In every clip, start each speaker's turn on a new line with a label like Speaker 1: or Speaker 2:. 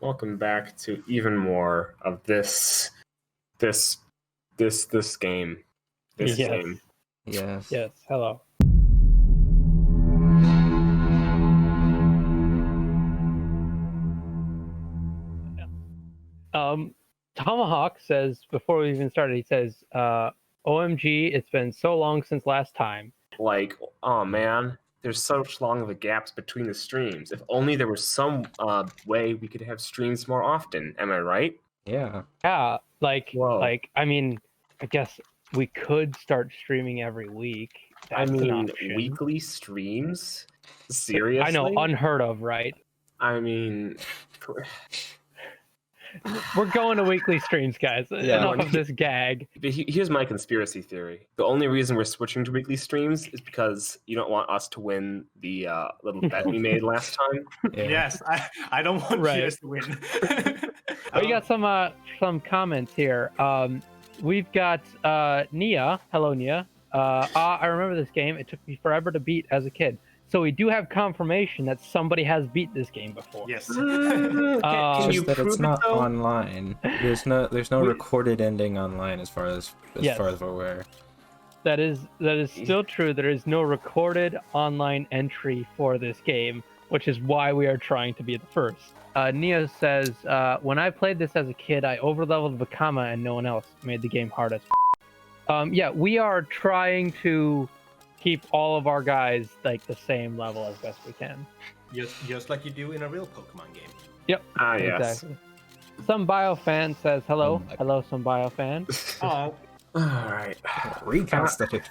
Speaker 1: Welcome back to even more of this game. This
Speaker 2: Yes.
Speaker 1: game.
Speaker 3: Yes.
Speaker 2: Yes, hello. Tomahawk says, before we even started, he says, OMG, it's been so long since last time.
Speaker 1: Like, oh man, there's such long of a gaps between the streams. If only there was some way we could have streams more often. Am I right?
Speaker 3: Yeah.
Speaker 2: Yeah,
Speaker 1: Whoa.
Speaker 2: I mean, I guess we could start streaming every week. That's an option.
Speaker 1: Weekly streams? Seriously?
Speaker 2: I know, unheard of, right?
Speaker 1: I mean,
Speaker 2: We're going to weekly streams, guys.
Speaker 3: Yeah.
Speaker 2: Enough of this gag.
Speaker 1: but here's my conspiracy theory. The only reason we're switching to weekly streams is because you don't want us to win the little bet we made last time.
Speaker 3: Yeah.
Speaker 4: Yes, I don't want
Speaker 2: Right.
Speaker 4: you guys to win.
Speaker 2: We got some comments here. We've got Nia. Hello, Nia. I remember this game. It took me forever to beat as a kid. So we do have confirmation that somebody has beat this game before.
Speaker 4: Yes.
Speaker 1: Can
Speaker 3: It's
Speaker 1: you
Speaker 3: just that
Speaker 1: prove
Speaker 3: it's
Speaker 1: it,
Speaker 3: not
Speaker 1: though?
Speaker 3: online. There's no recorded ending online as far as
Speaker 2: Yes.
Speaker 3: we're aware.
Speaker 2: That is still true. There is no recorded online entry for this game, which is why we are trying to be the first. Nia says, when I played this as a kid, I overleveled Vakama and no one else. Made the game hard as yeah, we are trying to keep all of our guys like the same level as best we can.
Speaker 4: Just like you do in a real Pokemon game.
Speaker 2: Yep.
Speaker 1: Ah, yes.
Speaker 2: Exactly. Some bio fan says hello.
Speaker 3: Oh my-
Speaker 2: Hello, some bio fan.
Speaker 4: Oh,
Speaker 1: All right.
Speaker 3: Reconstitute.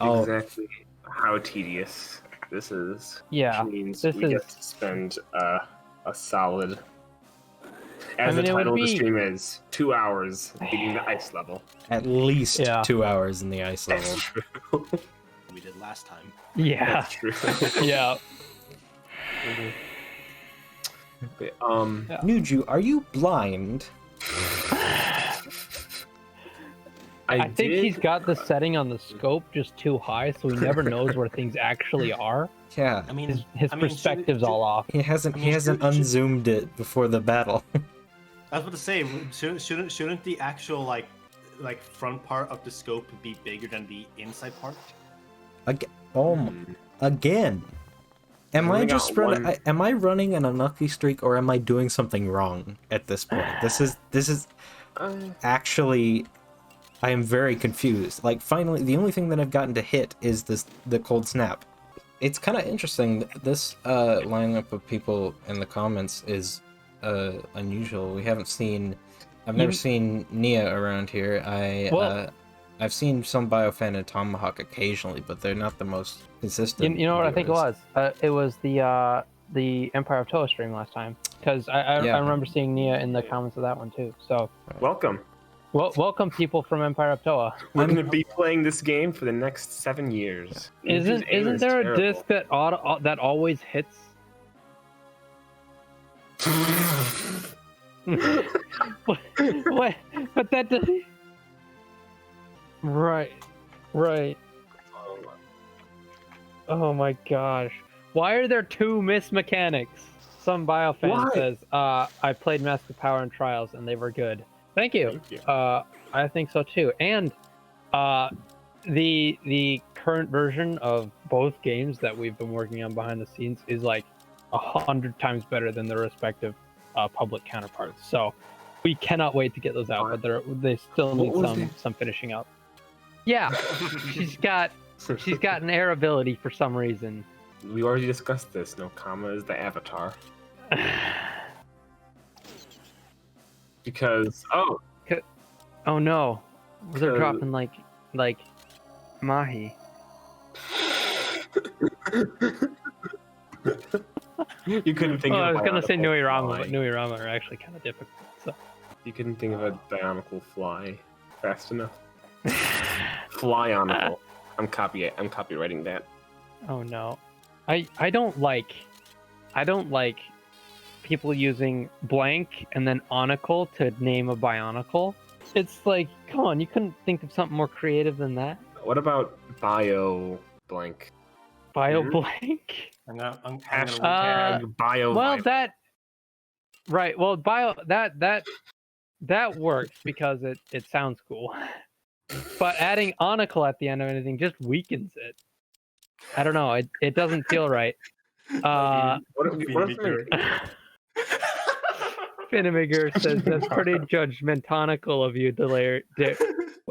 Speaker 1: Exactly how tedious this is.
Speaker 2: Yeah,
Speaker 1: Which means
Speaker 2: this
Speaker 1: we
Speaker 2: is-
Speaker 1: get to spend a solid, as
Speaker 2: mean,
Speaker 1: the
Speaker 2: it would
Speaker 1: title of the
Speaker 2: be-
Speaker 1: stream is, 2 hours beating the ice level.
Speaker 3: At least
Speaker 2: Yeah.
Speaker 3: 2 hours in the ice level.
Speaker 1: That's true.
Speaker 4: we did last time.
Speaker 2: Yeah.
Speaker 1: That's true.
Speaker 2: Yeah.
Speaker 1: But,
Speaker 3: Nuju, are you blind?
Speaker 2: I think
Speaker 1: did-
Speaker 2: he's got the setting on the scope just too high, so he never knows where things actually are.
Speaker 3: Yeah.
Speaker 4: I mean,
Speaker 2: His
Speaker 4: I mean,
Speaker 2: perspective's
Speaker 4: should-
Speaker 2: all off.
Speaker 3: He hasn't
Speaker 4: I mean, should-
Speaker 3: unzoomed it before the battle.
Speaker 4: I was about to say, shouldn't the actual like front part of the scope be bigger than the inside part?
Speaker 3: Again. Am I
Speaker 1: only got
Speaker 3: just running?
Speaker 1: one-
Speaker 3: Am I running an unlucky streak, or am I doing something wrong at this point? This is actually. I am very confused. Like, finally, the only thing that I've gotten to hit is the cold snap. It's kind of interesting that this lineup of people in the comments is unusual. We haven't seen. I've never seen Nia around here. I've seen some Biofan and Tomahawk occasionally, but they're not the most consistent.
Speaker 2: You know what I think it
Speaker 3: viewers.
Speaker 2: was? It was the Empire of Toa stream last time, because I remember seeing Nia in the comments of that one too. So,
Speaker 1: Welcome.
Speaker 2: welcome people from Empire of Toa.
Speaker 1: We're going to be playing this game for the next 7 years.
Speaker 2: Isn't there a disc that that always hits? what? But that doesn't. Right. Oh my gosh. Why are there two miss mechanics? Some biofan
Speaker 1: Why?
Speaker 2: says, I played Mask of Power and Trials and they were good. Thank you.
Speaker 1: Thank you.
Speaker 2: I think so too. And the current version of both games that we've been working on behind the scenes is like 100 times better than their respective public counterparts. So we cannot wait to get those out, but they still need
Speaker 1: What was
Speaker 2: some finishing up. Yeah, she's got an air ability for some reason.
Speaker 1: We already discussed this. No comma is the avatar. Because,
Speaker 2: Oh no, they're
Speaker 1: 'Cause-
Speaker 2: dropping like mahi.
Speaker 1: you couldn't think
Speaker 2: Oh,
Speaker 1: of
Speaker 2: I
Speaker 1: a
Speaker 2: was gonna say
Speaker 1: bionicle
Speaker 2: Nui Rama,
Speaker 1: fly.
Speaker 2: but Nui Rama are actually kind of difficult. So
Speaker 1: You couldn't think of a bionicle fly fast enough. Flyonicle. I'm copywriting that.
Speaker 2: oh no, I don't like people using blank and then onicle to name a bionicle. It's like, come on, you couldn't think of something more creative than that?
Speaker 1: What about bio blank?
Speaker 2: Bio
Speaker 1: Mhm.
Speaker 2: blank?
Speaker 4: I'm gonna
Speaker 1: Hashtag bio.
Speaker 2: Well, that Right. Well, that works because it sounds cool. But adding onicle at the end of anything just weakens it. I don't know. It doesn't feel right.
Speaker 1: What if
Speaker 4: Vinegar.
Speaker 2: Finnemegar says that's pretty judgmentonical of you,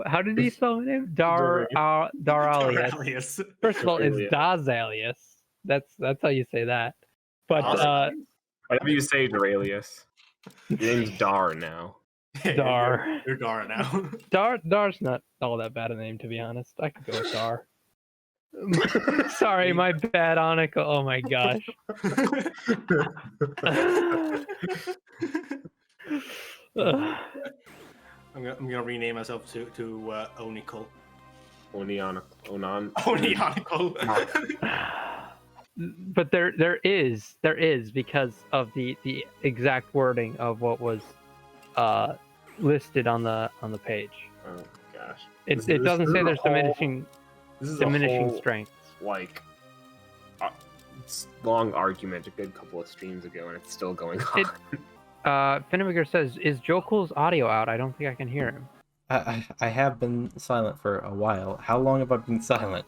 Speaker 2: how did he spell my name? Daralius.
Speaker 4: Doralius.
Speaker 2: First of all, it's
Speaker 1: Doralius.
Speaker 2: Daz Alias. That's how you say that. But
Speaker 1: Whatever you say, Doralius. Your name's Dar now.
Speaker 2: Dar.
Speaker 4: You're Dar now.
Speaker 2: Dar's not all that bad a name, to be honest. I could go with Dar. Sorry, my bad, Annika. Oh my gosh.
Speaker 4: I'm gonna rename myself to Onicle.
Speaker 1: Onan.
Speaker 4: Onionicle.
Speaker 2: But there is because of the exact wording of what was listed on the page.
Speaker 1: Oh gosh.
Speaker 2: It doesn't say there's diminishing
Speaker 1: whole,
Speaker 2: strengths.
Speaker 1: Like long argument a good couple of streams ago, and it's still going on.
Speaker 2: Finnemegar says, "Is Jokul's audio out? I don't think I can hear him."
Speaker 3: I have been silent for a while. How long have I been silent?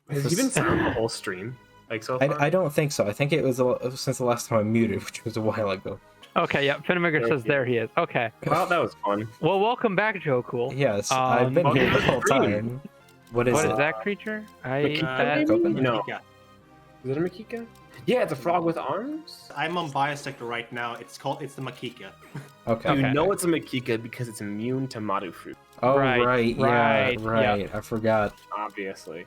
Speaker 1: Has he been silent the whole stream? Like so far?
Speaker 3: I don't think so. I think it was since the last time I muted, which was a while ago.
Speaker 2: Okay, yeah. Finnemegar says there he is. Okay.
Speaker 1: Well, that was fun.
Speaker 2: Well, welcome back, Jokul.
Speaker 3: Yes, I've been here the whole time. What is
Speaker 2: What
Speaker 3: it?
Speaker 2: is that creature?
Speaker 1: No. Is it a Makika? Yeah, it's a frog with arms.
Speaker 4: I'm on Biosector right now. It's the Makika.
Speaker 3: Okay.
Speaker 1: You know it's a Makika because it's immune to Matu fruit.
Speaker 3: Oh
Speaker 2: Right,
Speaker 3: right,
Speaker 2: right,
Speaker 3: yeah, right. I forgot.
Speaker 1: Obviously,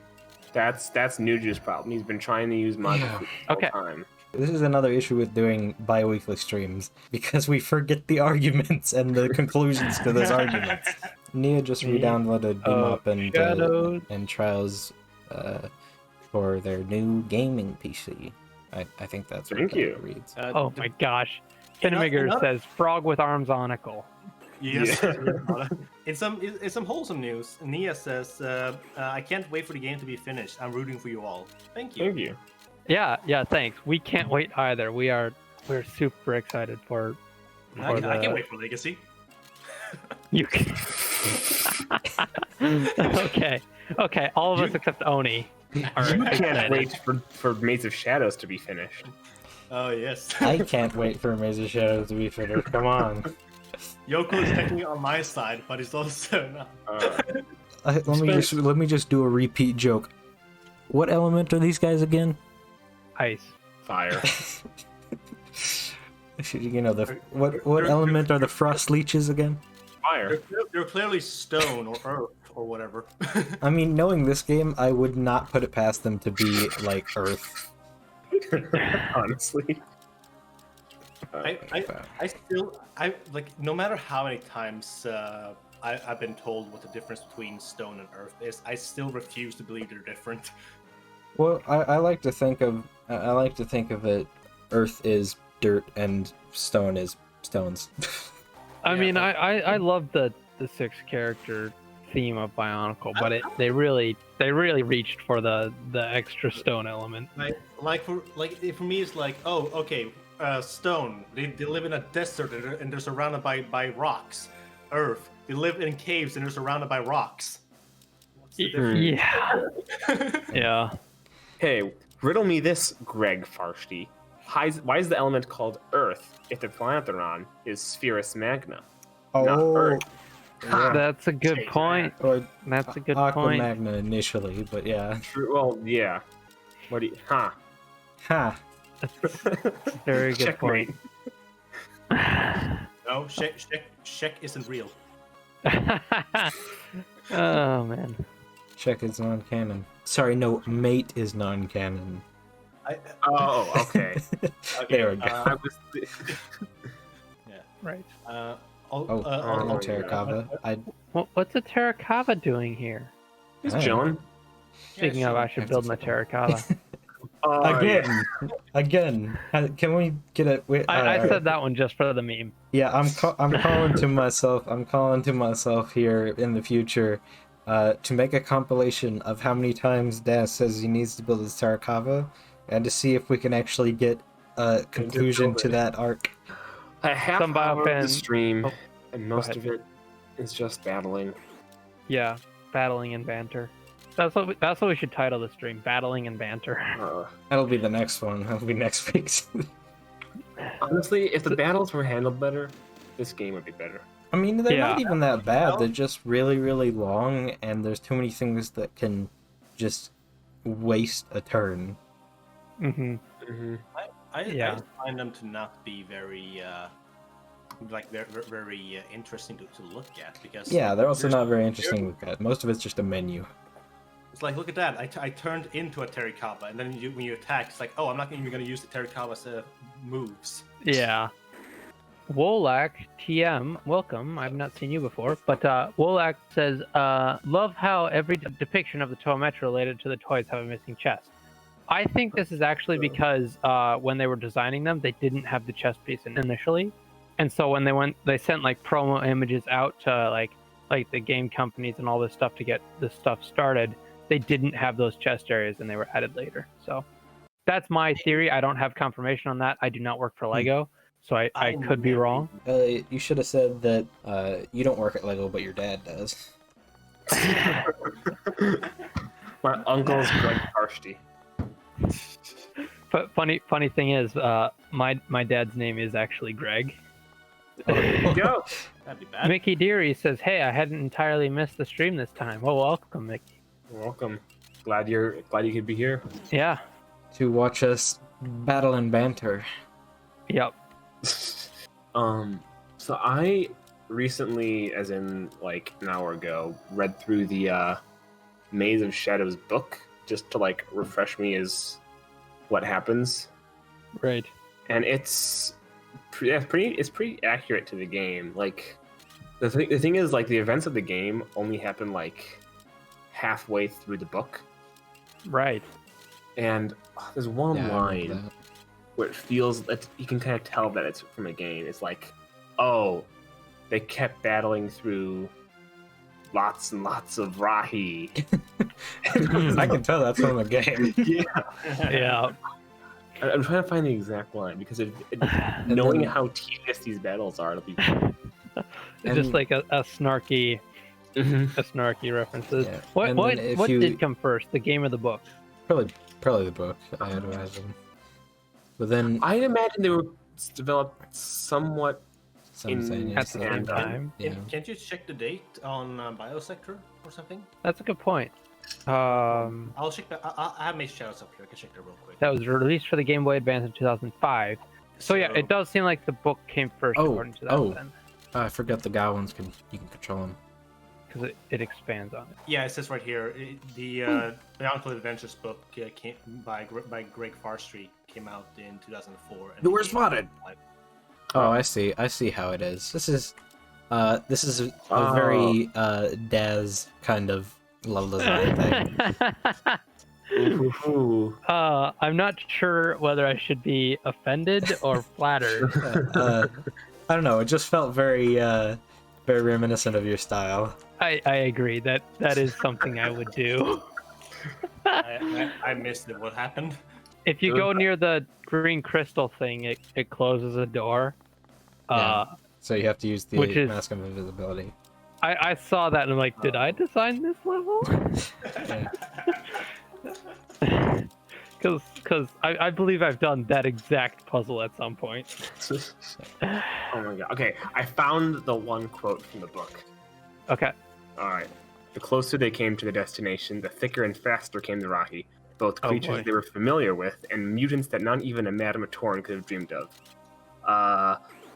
Speaker 1: that's Nuju's problem. He's been trying to use Matu fruit the whole
Speaker 2: Okay.
Speaker 1: time.
Speaker 3: This is another issue with doing bi-weekly streams because we forget the arguments and the conclusions to those arguments. Nia just re-downloaded Beam Up and Trials for their new gaming PC. I think that's what
Speaker 1: Thank
Speaker 3: that
Speaker 1: you.
Speaker 3: reads.
Speaker 2: Oh my gosh. Finnemegar says, "Frog with arms onicle."
Speaker 4: Yes.
Speaker 1: Yeah.
Speaker 4: It's some wholesome news. Nia says, "I can't wait for the game to be finished. I'm rooting for you all. Thank you."
Speaker 1: Thank you.
Speaker 2: Yeah, thanks. We can't wait either. We're super excited for
Speaker 4: I can't wait for Legacy.
Speaker 2: you. Okay, all of us except Oni. Are
Speaker 1: You can't
Speaker 2: excited.
Speaker 1: wait for Maze of Shadows to be finished.
Speaker 4: Oh yes.
Speaker 3: I can't wait for Maze of Shadows to be finished. Come on.
Speaker 4: Yoko is technically on my side, but he's also not.
Speaker 3: Let me just do a repeat joke. What element are these guys again?
Speaker 2: Ice.
Speaker 1: Fire.
Speaker 3: You know what element are the frost leeches again?
Speaker 1: Fire.
Speaker 4: They're clearly stone or earth or whatever.
Speaker 3: I mean, knowing this game, I would not put it past them to be like Earth.
Speaker 1: Honestly.
Speaker 4: I still like no matter how many times I've been told what the difference between stone and earth is, I still refuse to believe they're different.
Speaker 3: Well, I like to think of it. Earth is dirt and stone is stones.
Speaker 2: I mean, I love the 6-character theme of Bionicle, but they really reached for the extra stone element.
Speaker 4: For me, it's like, oh, okay, stone. They live in a desert and they're surrounded by rocks. Earth. They live in caves and they're surrounded by rocks. What's the difference?
Speaker 2: Yeah. Yeah.
Speaker 1: Hey, riddle me this, Greg Farshty. Why is the element called Earth if the planet they're on is Spherus Magna? Not Earth.
Speaker 3: Yeah.
Speaker 2: That's a good
Speaker 1: Take
Speaker 2: point.
Speaker 3: Or
Speaker 2: That's a good
Speaker 3: Aqua
Speaker 2: point.
Speaker 3: Magna initially, but yeah.
Speaker 1: True. Well, yeah. What do you? Huh.
Speaker 3: Ha.
Speaker 2: Very good
Speaker 1: Checkmate.
Speaker 2: point.
Speaker 4: No, Shek isn't real.
Speaker 2: Oh man.
Speaker 3: Check is non-canon. Sorry, no, mate is non-canon.
Speaker 1: Oh, okay.
Speaker 3: There we go.
Speaker 1: I was.
Speaker 4: Yeah.
Speaker 2: Right.
Speaker 3: Oh, Terrakava.
Speaker 2: What's a Terrakava doing here?
Speaker 1: He's
Speaker 3: Hey.
Speaker 1: chilling.
Speaker 2: Speaking of, I should build my Terrakava.
Speaker 3: Again. Again. Can we get it? Wait,
Speaker 2: I said that one just for the meme.
Speaker 3: Yeah, I'm calling to myself. I'm calling to myself here in the future, to make a compilation of how many times Daz says he needs to build his Terrakava, and to see if we can actually get a conclusion to that arc.
Speaker 1: A half
Speaker 2: Some
Speaker 1: hour of the
Speaker 2: biofan-
Speaker 1: stream,
Speaker 2: Oh,
Speaker 1: and most
Speaker 2: ahead.
Speaker 1: of it is just battling.
Speaker 2: Yeah, battling and banter. That's what we should title the stream: battling and banter.
Speaker 3: That'll be the next one. That'll be next week's.
Speaker 1: Honestly, if the battles were handled better, this game would be better.
Speaker 3: I mean, they're not
Speaker 2: Yeah.
Speaker 3: even that bad. They're just really, really long, and there's too many things that can just waste a turn.
Speaker 2: Mm-hmm.
Speaker 1: Mm-hmm.
Speaker 4: I
Speaker 2: Yeah.
Speaker 4: find them to not be very very interesting to look at because
Speaker 3: Yeah, they're also
Speaker 4: there's-
Speaker 3: not very interesting to look at. Most of it's just a menu.
Speaker 4: It's like, look at that! I turned into a Terikaba, and then when you attack, it's like, oh, I'm not even going to use the Terikaba's moves.
Speaker 2: Yeah. Wolak TM, welcome. I've not seen you before, but Wolak says, "Love how every depiction of the toy Metro related to the toys have a missing chest." I think this is actually because when they were designing them, they didn't have the chest piece initially, and so when they sent like promo images out to like the game companies and all this stuff to get this stuff started. They didn't have those chest areas, and they were added later. So that's my theory. I don't have confirmation on that. I do not work for Lego, so I could be wrong.
Speaker 3: You should have said that you don't work at Lego, but your dad does.
Speaker 1: My uncle's Greg Karshty.
Speaker 2: But funny thing is, my dad's name is actually Greg.
Speaker 1: There you go.
Speaker 4: That'd be bad.
Speaker 2: Mickey Deary says, "Hey, I hadn't entirely missed the stream this time." Well, welcome, Mickey.
Speaker 1: Welcome. Glad you could be here.
Speaker 2: Yeah.
Speaker 3: To watch us battle and banter.
Speaker 2: Yep.
Speaker 1: So I recently, as in like an hour ago, read through the Maze of Shadows book just to like refresh me as what happens,
Speaker 2: Right.
Speaker 1: and it's pretty accurate to the game. Like the thing is, like, the events of the game only happen like halfway through the book,
Speaker 2: Right.
Speaker 1: and there's one
Speaker 3: Yeah, I
Speaker 1: line
Speaker 3: remember that.
Speaker 1: where it feels that you can kind of tell that it's from a game. It's like, oh, they kept battling through lots and lots of Rahi.
Speaker 3: I can tell that's from a game.
Speaker 1: Yeah.
Speaker 2: Yeah.
Speaker 1: I'm trying to find the exact line because knowing how tedious these battles are, it'll be.
Speaker 2: Just like a snarky,
Speaker 1: Mhm.
Speaker 2: a snarky references.
Speaker 3: Yeah.
Speaker 2: What
Speaker 3: And
Speaker 2: what
Speaker 3: then if
Speaker 2: what
Speaker 3: you-
Speaker 2: did come first, the game or the book?
Speaker 3: Probably the book, I'd imagine. But then
Speaker 1: I imagine they were developed somewhat.
Speaker 2: At
Speaker 3: simultaneously.
Speaker 2: the same
Speaker 1: And,
Speaker 2: time.
Speaker 3: Yeah.
Speaker 4: Can't you check the date on Biosector or something?
Speaker 2: That's a good point.
Speaker 4: I'll check that. I have Maze Shadows up here. I can check that real quick.
Speaker 2: That was released for the Game Boy Advance in 2005. So yeah, it does seem like the book came first
Speaker 3: Oh,
Speaker 2: according to that
Speaker 3: oh.
Speaker 2: then,
Speaker 3: I forgot the Goblins you can control them.
Speaker 2: because it expands on it.
Speaker 4: Yeah, it says right here the Beyond Code Adventures book came by Greg Farstreet came out in 2004. And
Speaker 3: The worst
Speaker 4: the game-
Speaker 3: modded. Oh, I see how it is. This is a
Speaker 1: Oh.
Speaker 3: very Daz kind of level design thing.
Speaker 1: Ooh.
Speaker 2: I'm not sure whether I should be offended or flattered.
Speaker 3: I don't know. It just felt very reminiscent of your style.
Speaker 2: I agree that is something I would do.
Speaker 4: I missed it. What happened?
Speaker 2: If you go near the green crystal thing, it closes a door.
Speaker 3: Yeah. So you have to use the
Speaker 2: Which is-
Speaker 3: Mask of Invisibility.
Speaker 2: I saw that and I'm like, did I design this level? Because I believe I've done that exact puzzle at some point.
Speaker 1: Oh my god. Okay, I found the one quote from the book.
Speaker 2: Okay.
Speaker 1: Alright. The closer they came to the destination, the thicker and faster came the Rahi. Both
Speaker 2: Oh,
Speaker 1: creatures
Speaker 2: boy.
Speaker 1: they were familiar with, and mutants that not even a Madame Torin could have dreamed of.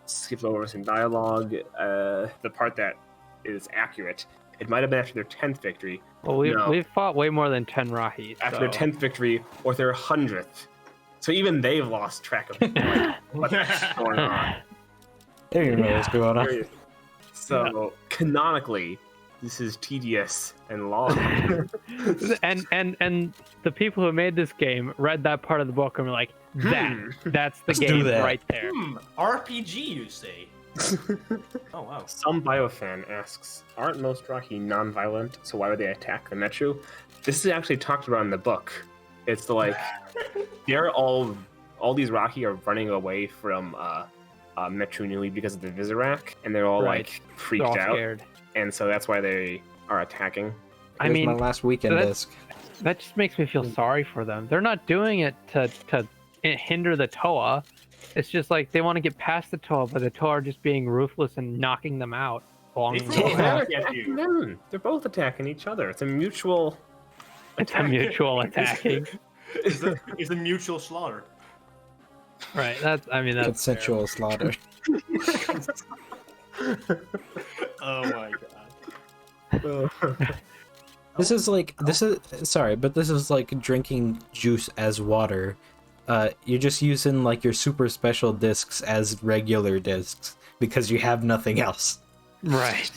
Speaker 1: Skip over some dialogue. The part that is accurate. It might have been after their 10th victory.
Speaker 2: Well, we've fought way more than 10 Rahis.
Speaker 1: After their 10th victory, or their 100th. So even they've lost track of like, what's going on.
Speaker 3: There you know what's going on.
Speaker 1: So canonically, this is tedious and long.
Speaker 2: and the people who made this game read that part of the book and were like, that's the
Speaker 3: Let's do
Speaker 2: game
Speaker 3: that.
Speaker 2: right there.
Speaker 4: RPG, you say? Oh wow.
Speaker 1: Some biofan asks, aren't most Rahi non-violent, so why would they attack the Metru? This is actually talked about in the book. It's like, they're all these Rahi are running away from a Metru-nui because of the Visorak, and they're all
Speaker 2: Right.
Speaker 1: like
Speaker 2: They're
Speaker 1: freaked
Speaker 2: all
Speaker 1: out,
Speaker 2: scared.
Speaker 1: and so that's why they are attacking.
Speaker 2: I
Speaker 3: Here's
Speaker 2: mean,
Speaker 3: my last weekend
Speaker 2: that-
Speaker 3: disc.
Speaker 2: that just makes me feel sorry for them. They're not doing it to hinder the Toa. It's just like they want to get past the Toa, but the Toa are just being ruthless and knocking them out.
Speaker 4: They
Speaker 2: It's
Speaker 4: throw
Speaker 1: Yeah.
Speaker 4: hammer at you.
Speaker 1: They're both attacking each other. It's a mutual.
Speaker 2: a mutual attacking.
Speaker 4: It's a mutual slaughter.
Speaker 2: Right. That's fair.
Speaker 3: Consensual slaughter.
Speaker 4: Oh my god.
Speaker 3: This is like this is like drinking juice as water. You're just using like your super special discs as regular discs because you have nothing else.
Speaker 2: Right.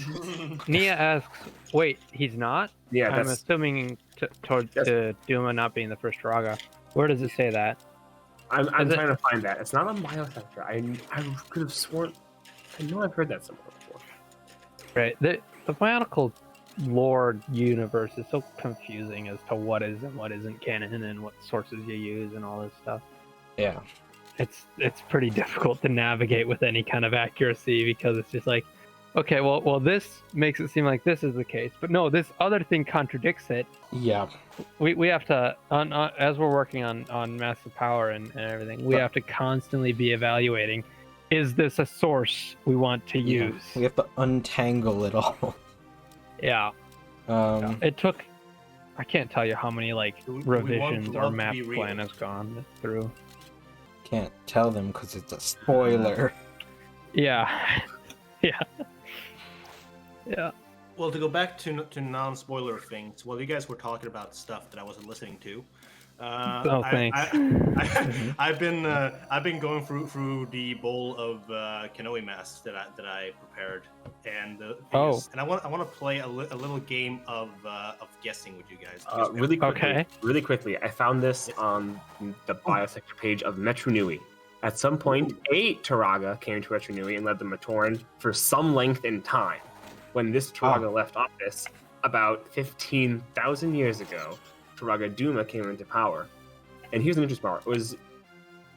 Speaker 2: Nia asks, "Wait, he's not?"
Speaker 1: Yeah,
Speaker 2: I'm
Speaker 1: that's
Speaker 2: assuming towards to Duma not being the first Raga. Where does it say that?
Speaker 1: I'm
Speaker 2: Is it-
Speaker 1: trying to find that. It's not on Biosector. I could have sworn. I know I've heard that somewhere before.
Speaker 2: Right. The Bionicle lore universe is so confusing as to what is and what isn't canon and what sources you use and all this stuff.
Speaker 3: Yeah.
Speaker 2: It's pretty difficult to navigate with any kind of accuracy because it's just like, okay, well this makes it seem like this is the case, but no, this other thing contradicts it.
Speaker 3: Yeah.
Speaker 2: We have to as we're working on massive power and everything, we have to constantly be evaluating, is this a source we want to use?
Speaker 3: We have to untangle it all.
Speaker 2: Yeah. It took, I can't tell you how many like
Speaker 4: Do we want
Speaker 2: revisions
Speaker 4: love
Speaker 2: our
Speaker 4: to
Speaker 2: map
Speaker 4: be real?
Speaker 2: plan has gone through.
Speaker 3: Can't tell them because it's a spoiler.
Speaker 2: Yeah. Yeah. Yeah.
Speaker 4: Well, to go back to non-spoiler things, while you guys were talking about stuff that I wasn't listening to,
Speaker 2: Thanks.
Speaker 4: I've been going through the bowl of Kanoe masks that I prepared, and and I want to play a little game of guessing with you guys.
Speaker 1: Really quickly,
Speaker 2: Okay.
Speaker 1: really quickly, I found this on the Biosector page of Metru-nui. At some point, a Turaga came to Metru-nui and led the Matoran for some length in time. When this Turaga left office, about 15,000 years ago, Turaga Duma came into power. And here's an interesting part. It was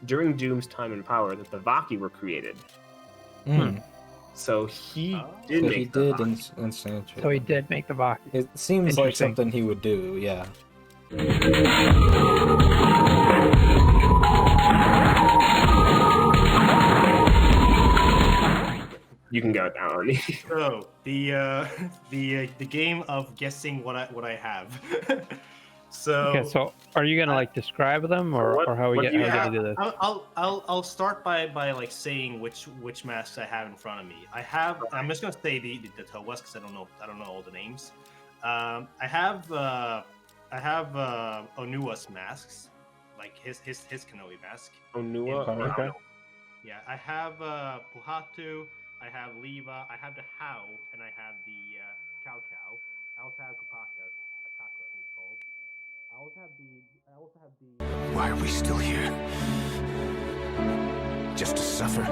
Speaker 1: during Doom's time in power that the Vaki were created. So he did
Speaker 3: So
Speaker 1: make
Speaker 3: he
Speaker 1: the
Speaker 3: did
Speaker 1: Vaki.
Speaker 3: instantiate.
Speaker 2: So he did make the Baki.
Speaker 3: It seems like
Speaker 2: Interesting.
Speaker 3: something he would do, yeah.
Speaker 1: You can go down.
Speaker 4: So the game of guessing what I have.
Speaker 2: Okay, so are you gonna like describe them or how we
Speaker 1: what
Speaker 2: get
Speaker 1: do you
Speaker 2: how we do this?
Speaker 4: I'll start by like saying which masks I have in front of me. I'm just gonna say the Towas because I don't know all the names. I have Onua's masks, like his Kanoe mask.
Speaker 1: Onua?
Speaker 4: In-
Speaker 2: Okay.
Speaker 4: Yeah, I have Puhatu, I have Leva, I have the How, and I have the Cow. I also have Kopaka, Akaka, he's called. I also have the.
Speaker 5: Why are we still here? Just to suffer?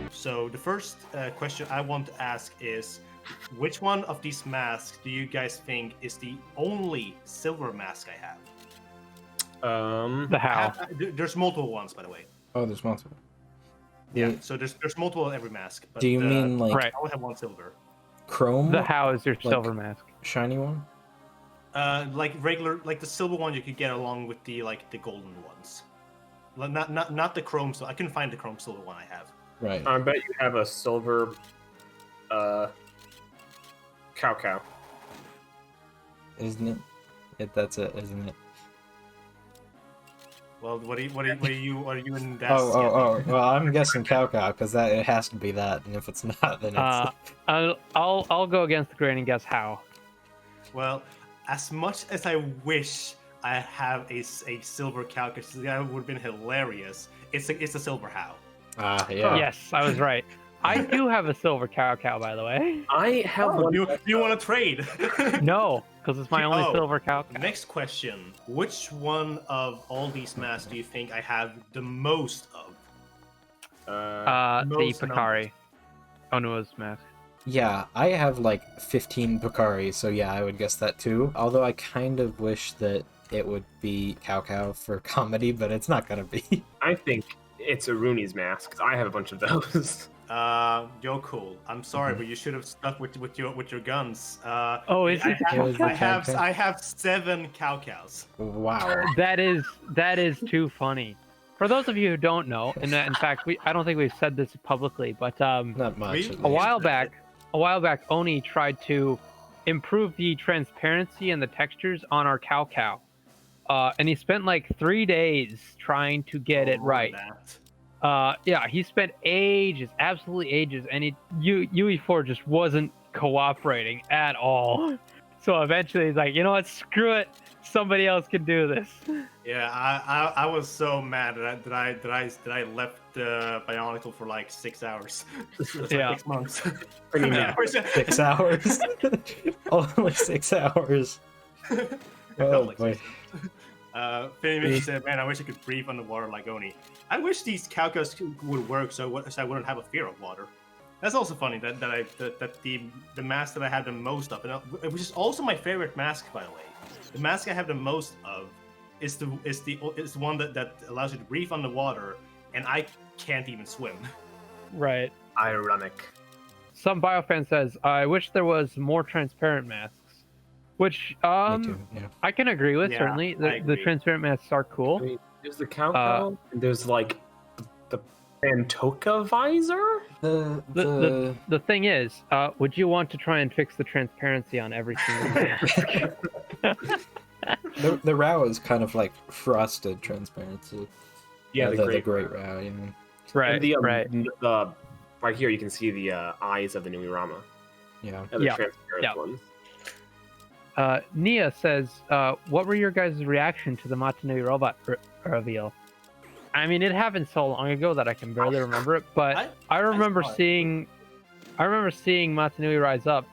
Speaker 4: So the first question I want to ask is, which one of these masks do you guys think is the only silver mask I have?
Speaker 2: The how?
Speaker 4: There's multiple ones, by the way.
Speaker 3: Oh, there's multiple.
Speaker 4: Yeah. So there's multiple in every mask. But,
Speaker 3: Do you mean like
Speaker 2: Right.
Speaker 4: I only have one silver.
Speaker 3: chrome?
Speaker 2: The how is your silver mask.
Speaker 3: Shiny one?
Speaker 4: Like regular, like the silver one you could get along with the golden ones. Not the chrome. So I couldn't find the chrome silver one I have.
Speaker 3: Right.
Speaker 1: I bet you have a silver cow.
Speaker 3: Isn't it? That's it, isn't it?
Speaker 4: Well, what are you in that?
Speaker 3: Oh. Well, I'm guessing cow because it has to be that, and if it's not, then it's.
Speaker 2: I'll go against the grain and guess how.
Speaker 4: Well, as much as I wish I have a silver cow, because that would have been hilarious. It's a silver how.
Speaker 3: Yeah.
Speaker 2: Yes, I was right. I do have a silver cow, by the way.
Speaker 1: I have one.
Speaker 4: You want to trade?
Speaker 2: No, because it's my only
Speaker 4: Oh.
Speaker 2: silver cow.
Speaker 4: Next question: which one of all these masks do you think I have the most of?
Speaker 2: The
Speaker 4: most
Speaker 2: Picari. Onua's mask.
Speaker 3: Yeah, I have like 15 Picari, so yeah, I would guess that too. Although I kind of wish that it would be cow for comedy, but it's not gonna be.
Speaker 1: I think It's a Rooney's mask. 'Cause I have a bunch of those.
Speaker 4: You're cool. I'm sorry, but you should have stuck with your guns.
Speaker 2: Oh, is it the
Speaker 3: cow-cow?
Speaker 4: I have 7 cow-cows.
Speaker 3: Wow.
Speaker 2: That is too funny. For those of you who don't know, and in fact, I don't think we've said this publicly, but
Speaker 3: Not much.
Speaker 4: We-
Speaker 2: a while back, Oni tried to improve the transparency and the textures on our cow, and he spent like 3 days trying to get it right. Yeah, he spent ages, absolutely ages, and UE4 just wasn't cooperating at all. So eventually, he's like, you know what? Screw it. Somebody else can do this.
Speaker 4: Yeah, I was so mad that I left Bionicle for like 6 hours. It's like
Speaker 2: Yeah.
Speaker 4: 6 months.
Speaker 1: Pretty
Speaker 4: Yeah.
Speaker 1: mad.
Speaker 3: 6 hours. Only 6 hours. Oh
Speaker 4: Like
Speaker 3: boy.
Speaker 4: Finny said, "Man, I wish I could breathe underwater like Oni. I wish these calcus would work so I wouldn't have a fear of water." That's also funny that the mask that I have the most of, and which is also my favorite mask, by the way. The mask I have the most of is the one that allows you to breathe underwater, and I can't even swim.
Speaker 2: Right.
Speaker 1: Ironic.
Speaker 2: Some biofan says, I wish there was more transparent masks. Which,
Speaker 3: Me too. Yeah.
Speaker 2: I can agree with,
Speaker 4: Yeah,
Speaker 2: certainly.
Speaker 4: I
Speaker 2: The
Speaker 4: agree.
Speaker 2: transparent masks are
Speaker 1: I
Speaker 2: cool.
Speaker 1: mean, there's the cow, and there's like the Pantoka visor.
Speaker 2: The thing is, would you want to try and fix the transparency on every single mask?
Speaker 3: The Rao is kind of like frosted transparency.
Speaker 1: Yeah,
Speaker 3: the great Rao. Yeah.
Speaker 2: Right,
Speaker 1: And the,
Speaker 2: right.
Speaker 1: Right here, you can see the eyes of the Nui Rama.
Speaker 3: Yeah.
Speaker 1: The
Speaker 2: Yeah,
Speaker 1: transparent
Speaker 2: yeah.
Speaker 1: ones.
Speaker 2: Nia says, what were your guys' reaction to the Mata-Nui robot reveal? I mean, it happened so long ago that I can barely remember it, but I remember
Speaker 4: saw it.
Speaker 2: seeing Mata-Nui rise up,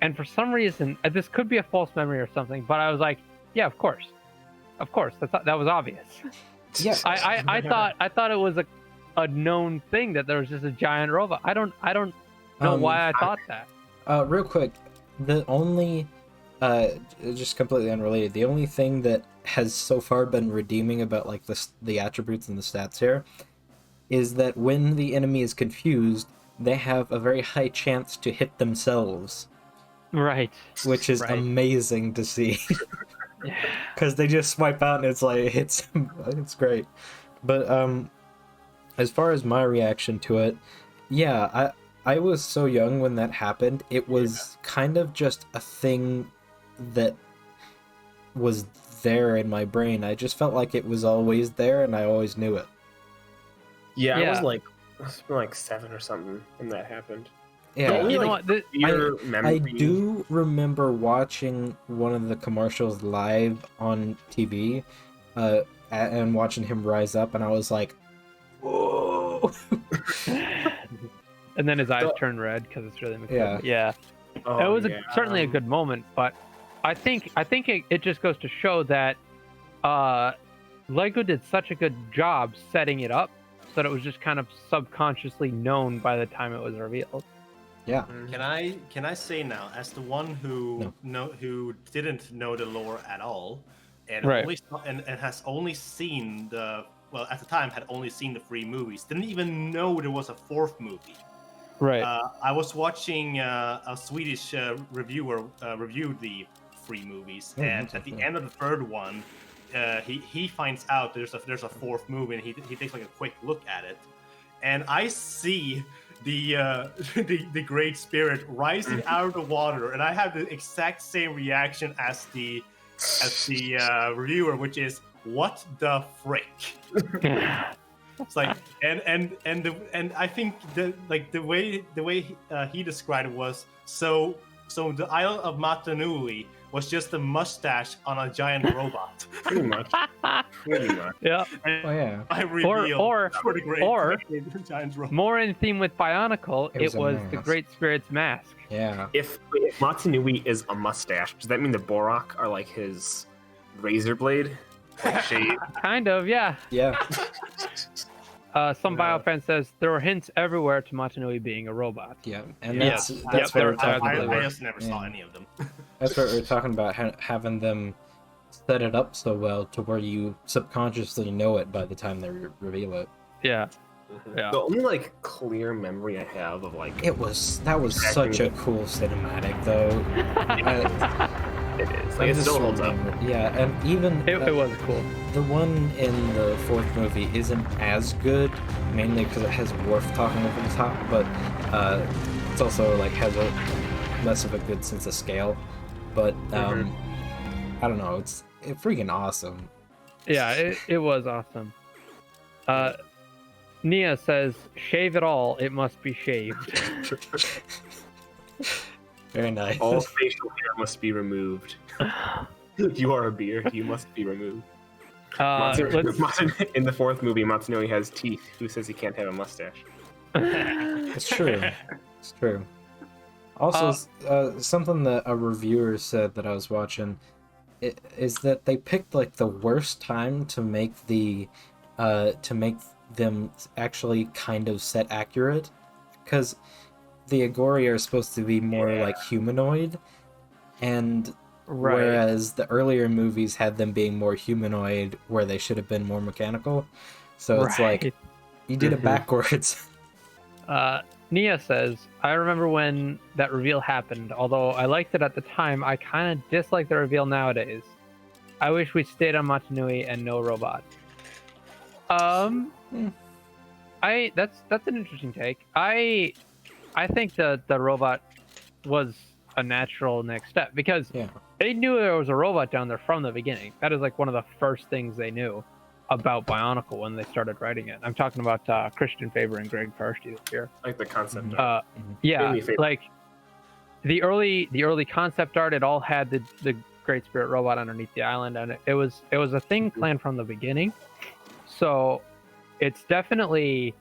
Speaker 2: and for some reason, this could be a false memory or something, but I was like, yeah, of course, that was obvious.
Speaker 3: Yeah.
Speaker 2: I thought it was a known thing that there was just a giant robot. I don't know why I thought that.
Speaker 3: Real quick, the only, just completely unrelated, the only thing that has so far been redeeming about like the attributes and the stats here is that when the enemy is confused, they have a very high chance to hit themselves,
Speaker 2: Right.
Speaker 3: which is
Speaker 2: Right.
Speaker 3: amazing to see. Because they just swipe out and it's like it's great. But as far as my reaction to it, yeah, I was so young when that happened. It was kind of just a thing that was there in my brain. I just felt like it was always there and I always knew it.
Speaker 1: Yeah, I
Speaker 2: Yeah.
Speaker 1: was like 7 or something when that happened.
Speaker 3: Yeah,
Speaker 2: You know
Speaker 1: like,
Speaker 2: what?
Speaker 1: Your
Speaker 3: I
Speaker 1: memory.
Speaker 3: do remember watching one of the commercials live on TV, and watching him rise up, and I was like, "Whoa!"
Speaker 2: And then his eyes turn red because it's really
Speaker 3: Yeah.
Speaker 2: yeah.
Speaker 1: Oh,
Speaker 2: It was
Speaker 1: yeah.
Speaker 2: certainly a good moment, but I think it just goes to show that Lego did such a good job setting it up so that it was just kind of subconsciously known by the time it was revealed.
Speaker 3: Yeah.
Speaker 4: Can I say now, as the one who who didn't know the lore at all, and
Speaker 2: Right.
Speaker 4: and has only seen at the time had only seen the 3 movies, didn't even know there was a 4th movie.
Speaker 2: Right.
Speaker 4: I was watching a Swedish reviewer reviewed the 3 movies,
Speaker 3: Oh,
Speaker 4: and
Speaker 3: that's
Speaker 4: at the
Speaker 3: okay.
Speaker 4: end of the 3rd one, he finds out there's a 4th movie, and he takes like a quick look at it, and I see the Great Spirit rising out of the water, and I have the exact same reaction as the reviewer, which is, what the frick? It's like, and I think the way he described it was so the Isle of Mata-Nui was just a mustache on a giant robot.
Speaker 1: Pretty much. Pretty much.
Speaker 2: Yeah.
Speaker 3: Oh yeah.
Speaker 4: I revealed
Speaker 2: Or
Speaker 4: for the great giant robot.
Speaker 2: more in theme with Bionicle,
Speaker 3: It was
Speaker 2: it
Speaker 3: a
Speaker 2: was the
Speaker 3: mask.
Speaker 2: Great Spirit's mask.
Speaker 3: Yeah.
Speaker 1: If Mata-Nui is a mustache, does that mean the Borak are like his razor blade? Like shade?
Speaker 2: Kind of, yeah.
Speaker 3: Yeah.
Speaker 2: Some
Speaker 1: Yeah.
Speaker 2: biofan says there were hints everywhere to Mata-Nui being a robot.
Speaker 3: Yeah. And
Speaker 4: Yeah.
Speaker 3: that's
Speaker 2: Yep,
Speaker 3: what
Speaker 2: there-
Speaker 3: we're talking
Speaker 2: there-
Speaker 3: about.
Speaker 4: I just never saw
Speaker 3: Yeah.
Speaker 4: any of them.
Speaker 3: That's what we're talking about, having them set it up so well to where you subconsciously know it by the time they reveal it.
Speaker 2: Yeah. Yeah.
Speaker 1: The only like clear memory I have of like
Speaker 3: that was such a cool cinematic though.
Speaker 1: it is
Speaker 3: I'm
Speaker 1: like it
Speaker 3: just
Speaker 1: still holds up.
Speaker 3: remembering- Yeah, and even
Speaker 2: It was cool.
Speaker 3: the one in the fourth movie isn't as good, mainly because it has Worf talking over the top, but it's also like has a less of a good sense of scale. But I don't know, it's freaking awesome.
Speaker 2: Yeah, it was awesome. Nia says, "Shave it all. It must be shaved."
Speaker 3: Very nice.
Speaker 1: All facial hair must be removed. You are a beard. You must be removed.
Speaker 2: Let's...
Speaker 1: In the fourth movie, Mata-Nui has teeth. Who says he can't have a mustache?
Speaker 3: It's true. It's true. Also, something that a reviewer said that I was watching is that they picked like the worst time to make them actually kind of set accurate, because the Agori are supposed to be more like humanoid, and whereas the earlier movies had them being more humanoid where they should have been more mechanical. So it's like you did it backwards.
Speaker 2: Nia says, "I remember when that reveal happened. Although I liked it at the time, I kind of dislike the reveal nowadays. I wish we stayed on Mata-Nui and no robot." That's an interesting take. I think the robot was a natural next step, because they knew there was a robot down there from the beginning. That is like one of the first things they knew about Bionicle when they started writing it. I'm talking about Christian Faber and Greg Farsty this year.
Speaker 1: Like the concept.
Speaker 2: Yeah, like the early concept art. It all had the Great Spirit robot underneath the island, and it was a thing planned from the beginning. So it's definitely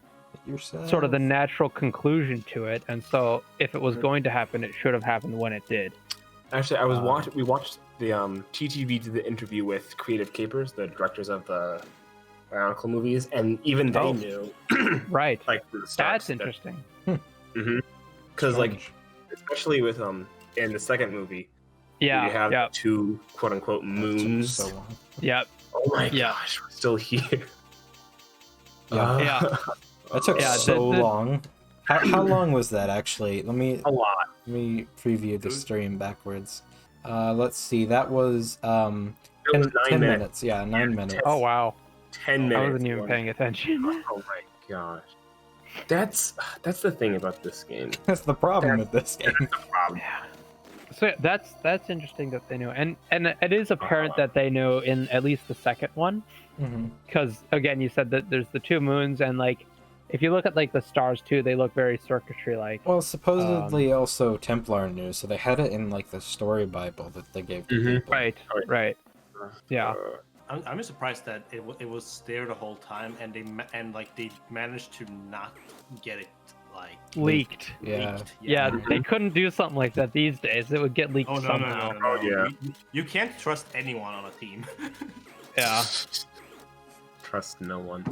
Speaker 2: sort of the natural conclusion to it. And so if it was going to happen, it should have happened when it did.
Speaker 1: Actually, we watched the TTV did the interview with Creative Capers, the directors of the Bionicle movies, and even they knew.
Speaker 2: Right.
Speaker 1: Like
Speaker 2: that's interesting.
Speaker 1: Because like, especially with in the second movie, you have two quote unquote moons.
Speaker 3: So long.
Speaker 2: Yep.
Speaker 1: Oh my gosh, we're still here.
Speaker 3: That took so long. How long was that actually?
Speaker 1: A lot.
Speaker 3: Let me preview the stream backwards. Let's see. That was 10 minutes. Yeah, 9 minutes.
Speaker 2: Oh wow.
Speaker 1: 10 minutes.
Speaker 2: I wasn't even paying attention.
Speaker 1: Oh my gosh. That's the thing about this game.
Speaker 3: That's the problem with this game.
Speaker 1: That's the problem.
Speaker 2: So that's interesting that they knew, and it is apparent that they knew in at least the second one, because again, you said that there's the two moons, and like if you look at like the stars too, they look very circuitry like.
Speaker 3: Well, supposedly also Templar knew, so they had it in like the story Bible that they gave to people.
Speaker 2: Right. Yeah.
Speaker 4: I'm surprised that it was there the whole time, and they managed to not get it like
Speaker 2: leaked.
Speaker 4: Yeah,
Speaker 2: they couldn't do something like that these days. It would get leaked somehow.
Speaker 4: No. Oh yeah. You can't trust anyone on a team.
Speaker 2: Yeah.
Speaker 1: Trust no one.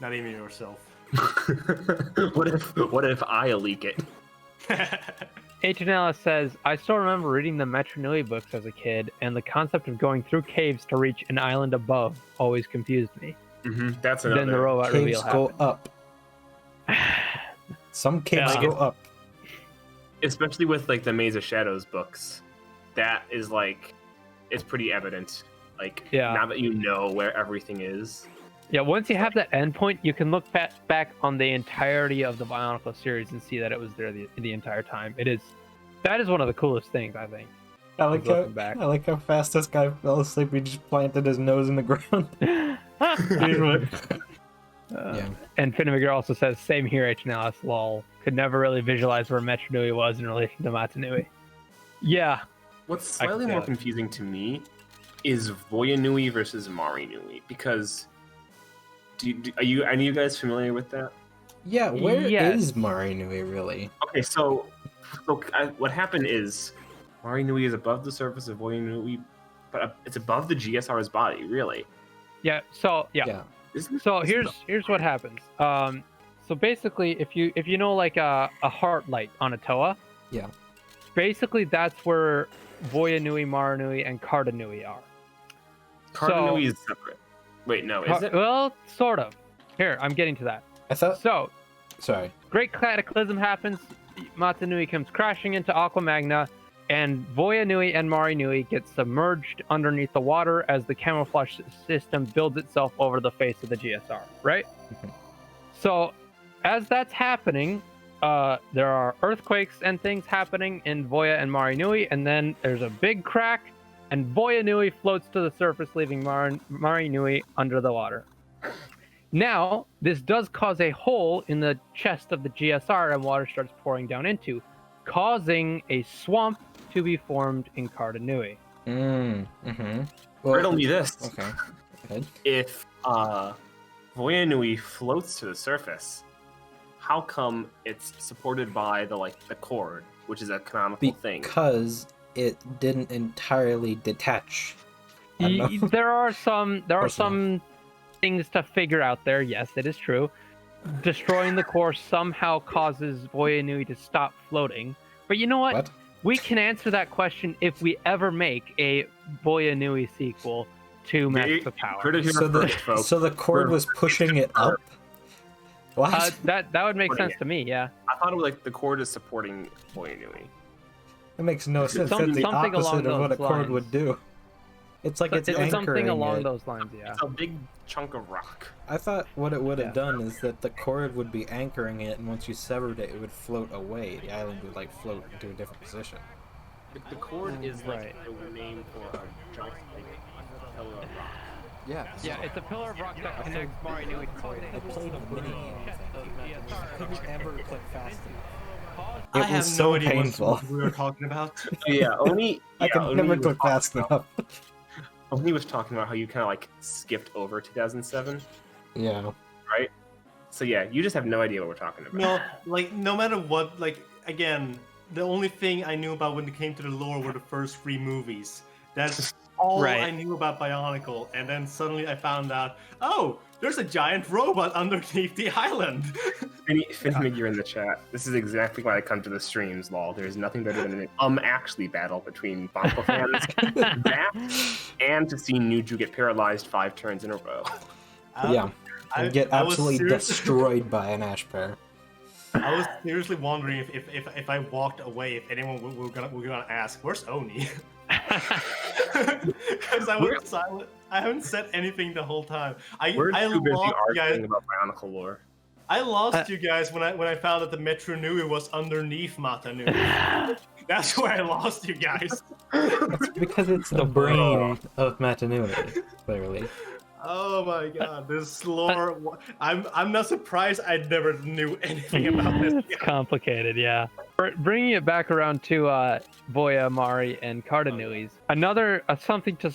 Speaker 4: Not even yourself.
Speaker 1: What if I leak it?
Speaker 2: Janela says, "I still remember reading the Metru-nui books as a kid, and the concept of going through caves to reach an island above always confused me."
Speaker 1: That's another.
Speaker 2: Then the robot reveal
Speaker 3: go
Speaker 2: happened.
Speaker 3: up. Some caves go up.
Speaker 1: Especially with like the Maze of Shadows books. That is like, it's pretty evident. Like, now that you know where everything is.
Speaker 2: Yeah, once you have that endpoint, you can look back on the entirety of the Bionicle series and see that it was there the entire time. That is one of the coolest things, I think.
Speaker 3: I like how fast this guy fell asleep. He just planted his nose in the ground.
Speaker 2: And Finnemaker also says, "Same here, HNLS, lol. Could never really visualize where Metru-nui was in relation to Mata-Nui." Yeah.
Speaker 1: What's slightly more confusing to me is Voya-Nui versus Mari-Nui, because are any of you guys familiar with that?
Speaker 3: Yeah, where is Mari-Nui really?
Speaker 1: Okay, so what happened is Mari-Nui is above the surface of Voya-Nui, but it's above the GSR's body, really.
Speaker 2: Yeah. So So here's what happens. So basically, if you know like a heart light on a Toa, basically that's where Voya-Nui, Mara-Nui, and Carda-Nui are.
Speaker 1: Carda-Nui is separate. Wait, no, is it?
Speaker 2: Well, sort of. Here, I'm getting to that.
Speaker 3: I thought.
Speaker 2: So,
Speaker 3: Sorry.
Speaker 2: Great Cataclysm happens. Mata-Nui comes crashing into Aqua Magna, and Voya-Nui and Mari-Nui get submerged underneath the water as the camouflage system builds itself over the face of the GSR, right? So, as that's happening, there are earthquakes and things happening in Voya and Mari-Nui, and then there's a big crack, and Voya-Nui floats to the surface, leaving Mari-Nui under the water. Now, this does cause a hole in the chest of the GSR, and water starts pouring down into, causing a swamp to be formed in Mata-Nui.
Speaker 1: Riddle me this.
Speaker 3: Okay. Go ahead.
Speaker 1: If Voya-Nui floats to the surface, how come it's supported by the cord, which is a canonical thing?
Speaker 3: Because it didn't entirely detach.
Speaker 2: There are some things to figure out there. Yes, it is true. Destroying the core somehow causes Voya-Nui to stop floating. But you know what? We can answer that question if we ever make a Voya-Nui sequel to Max of Power.
Speaker 3: So the cord was pushing it up? What?
Speaker 2: That would make sense to me, yeah.
Speaker 1: I thought it was the cord is supporting Voya-Nui.
Speaker 3: It makes no sense. That's the opposite of what a cord would do. It's like it's anchoring
Speaker 2: something along
Speaker 3: it.
Speaker 2: those lines, yeah.
Speaker 1: It's a big chunk of rock.
Speaker 3: I thought what it would have done is that the cord would be anchoring it, and once you severed it, it would float away. The island would float into a different position.
Speaker 1: The cord is the name for a giant pillar of rock.
Speaker 3: Yeah.
Speaker 2: Yeah, it's a pillar of rock that connects Mari-Nui to Voya.
Speaker 3: I played a mini game. Couldn't ever click fast enough.
Speaker 4: I have
Speaker 3: was so
Speaker 4: no idea
Speaker 3: painful.
Speaker 4: what we were talking about.
Speaker 3: I could never click fast enough.
Speaker 1: Oni was talking about how you kind of skipped over 2007.
Speaker 3: Yeah.
Speaker 1: Right? So yeah, you just have no idea what we're talking about.
Speaker 4: No, no matter what, again, the only thing I knew about when it came to the lore were the first 3 movies. That's all I knew about Bionicle, and then suddenly I found out, oh, there's a giant robot underneath the island.
Speaker 1: Finmig, you're in the chat. This is exactly why I come to the streams, lol. There's nothing better than an actually battle between Bonko fans, that, and to see Nuju get paralyzed 5 turns in a row.
Speaker 3: And get absolutely destroyed by an ash bear.
Speaker 4: I was seriously wondering if I walked away, if anyone were gonna ask, "Where's Oni?" Because I was silent. I haven't said anything the whole time. I lost you guys
Speaker 1: about Bionicle lore.
Speaker 4: I lost you guys when I found that the Metru-nui was underneath Mata-Nui. That's where I lost you guys.
Speaker 3: That's because it's the brain of Mata-Nui, clearly.
Speaker 4: Oh my god, this lore! I'm not surprised. I never knew anything about this.
Speaker 2: It's complicated, yeah. Bringing it back around to Voya, Mari, and Mata-Nui's. Another something to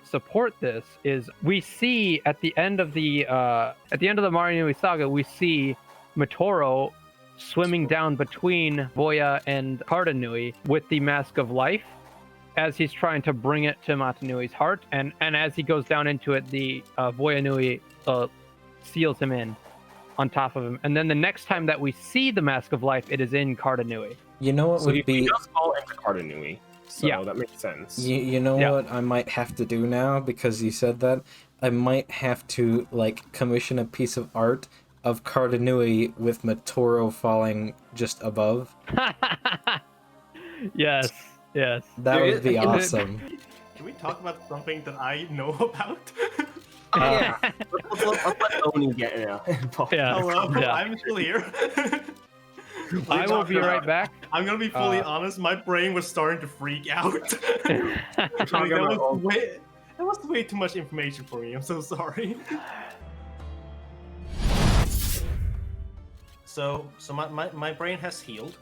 Speaker 2: support this is we see at the end of the Mari-Nui saga, we see Mitoro swimming down between Voya and Mata-Nui with the Mask of Life, as he's trying to bring it to Mata-Nui's heart, and as he goes down into it, the Voya-Nui seals him in on top of him. And then the next time that we see the Mask of Life, it is in Mata-Nui.
Speaker 3: You know what would be...
Speaker 1: He does fall into Mata-Nui, so that makes sense.
Speaker 3: You know what I might have to do now, because you said that? I might have to, commission a piece of art of Mata-Nui with Mitoro falling just above.
Speaker 2: Yes. Yes.
Speaker 3: That would be awesome.
Speaker 4: Can we talk about something that I know about?
Speaker 1: Yeah. Let's let Oni get in.
Speaker 4: Hello, I'm still here.
Speaker 2: I will be right back.
Speaker 4: I'm gonna be fully honest, my brain was starting to freak out. That was way too much information for me, I'm so sorry. So my brain has healed.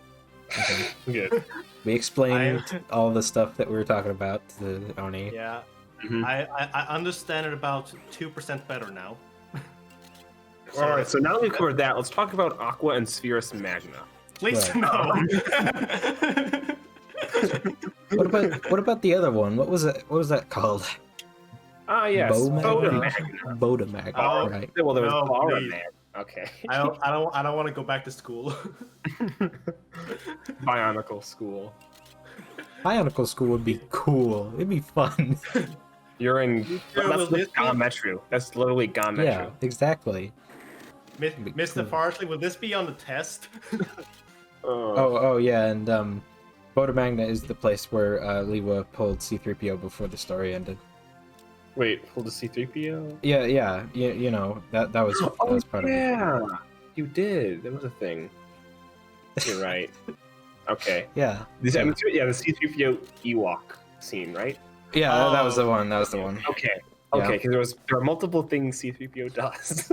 Speaker 3: Okay.
Speaker 1: Good.
Speaker 3: We explained all the stuff that we were talking about to Oni.
Speaker 4: Yeah. Mm-hmm. I understand it about 2% better now.
Speaker 1: Alright, so now that we've covered that, let's talk about Aqua and Spherus Magna.
Speaker 4: Please no.
Speaker 3: What about the other one? What was that called?
Speaker 1: Yes.
Speaker 3: Boda Magna.
Speaker 1: Oh,
Speaker 3: right.
Speaker 1: Well, there was Bara Magna. Okay.
Speaker 4: I don't want to go back to school.
Speaker 1: Bionicle school.
Speaker 3: Bionicle school would be cool. It'd be fun.
Speaker 1: You're in. That's Metru. That's literally Metru.
Speaker 3: Yeah, exactly.
Speaker 4: Mr. Farsley, will this be on the test?
Speaker 3: Oh yeah, and Boda Magna is the place where Lewa pulled C-3PO before the story ended.
Speaker 1: Wait, pull the C-3PO?
Speaker 3: Yeah, you know that was part of it.
Speaker 1: Yeah, you did. That was a thing. You're right. Okay.
Speaker 3: Yeah.
Speaker 1: The C-3PO Ewok scene, right?
Speaker 3: Yeah, that was the one. That was the one.
Speaker 1: Okay.
Speaker 3: Yeah.
Speaker 1: Okay, because there are multiple things C-3PO does.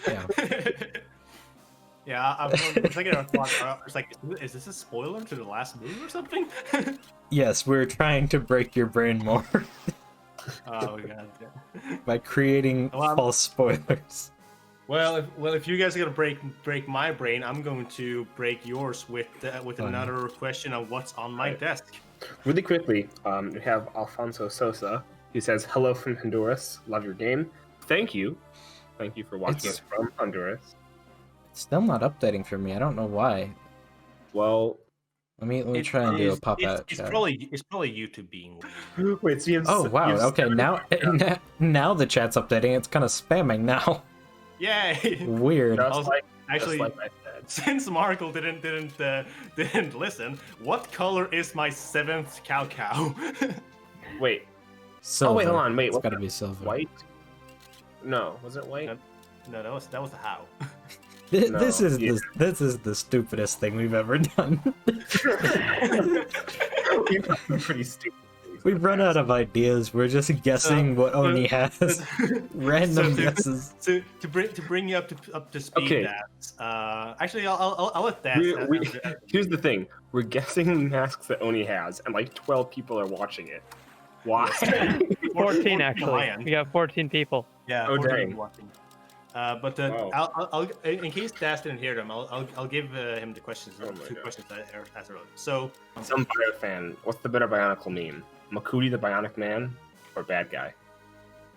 Speaker 3: Yeah.
Speaker 4: Yeah, I'm thinking of it's like, is this a spoiler to the last movie or something?
Speaker 3: Yes, we're trying to break your brain more
Speaker 4: Oh god.
Speaker 3: by creating false spoilers.
Speaker 4: Well, if you guys are gonna break my brain, I'm going to break yours with another question on what's on my desk.
Speaker 1: Really quickly, we have Alfonso Sosa, who says, "Hello from Honduras. Love your game. Thank you for watching us from Honduras."
Speaker 3: It's still not updating for me. I don't know why.
Speaker 1: Well,
Speaker 3: let me try and do a pop out
Speaker 4: it's
Speaker 3: chat.
Speaker 4: probably YouTube being weird.
Speaker 1: wait. So you have,
Speaker 3: Oh wow. Okay, now the chat's updating. It's kind of spamming now.
Speaker 4: Yay!
Speaker 3: Weird.
Speaker 4: Actually,
Speaker 1: like I said.
Speaker 4: since Markle didn't listen, what color is my 7th cow?
Speaker 1: Wait.
Speaker 3: Silver.
Speaker 1: Oh wait, hold on. Wait,
Speaker 3: It's got to be silver.
Speaker 1: White? No, was it white?
Speaker 4: No, that was the how.
Speaker 3: This is the stupidest thing we've ever done.
Speaker 1: We've done pretty stupid.
Speaker 3: We've run out of ideas. We're just guessing what Oni has. Random guesses.
Speaker 4: To bring you up to speed,
Speaker 1: Okay.
Speaker 4: Daz. Actually, I'll let Daz.
Speaker 1: Here's the thing: we're guessing masks that Oni has, and like 12 people are watching it. Why?
Speaker 2: 14 actually. We got 14 people.
Speaker 4: Yeah.
Speaker 1: Oh,
Speaker 4: 14
Speaker 1: dang.
Speaker 4: watching. But
Speaker 1: Wow.
Speaker 4: I'll in case Daz didn't hear them, I'll give him the questions.
Speaker 1: Oh my
Speaker 4: two
Speaker 1: God.
Speaker 4: questions that I asked earlier. So
Speaker 1: Some Bio fan. What's the better Bionicle meme? Makudi the Bionic Man, or bad guy?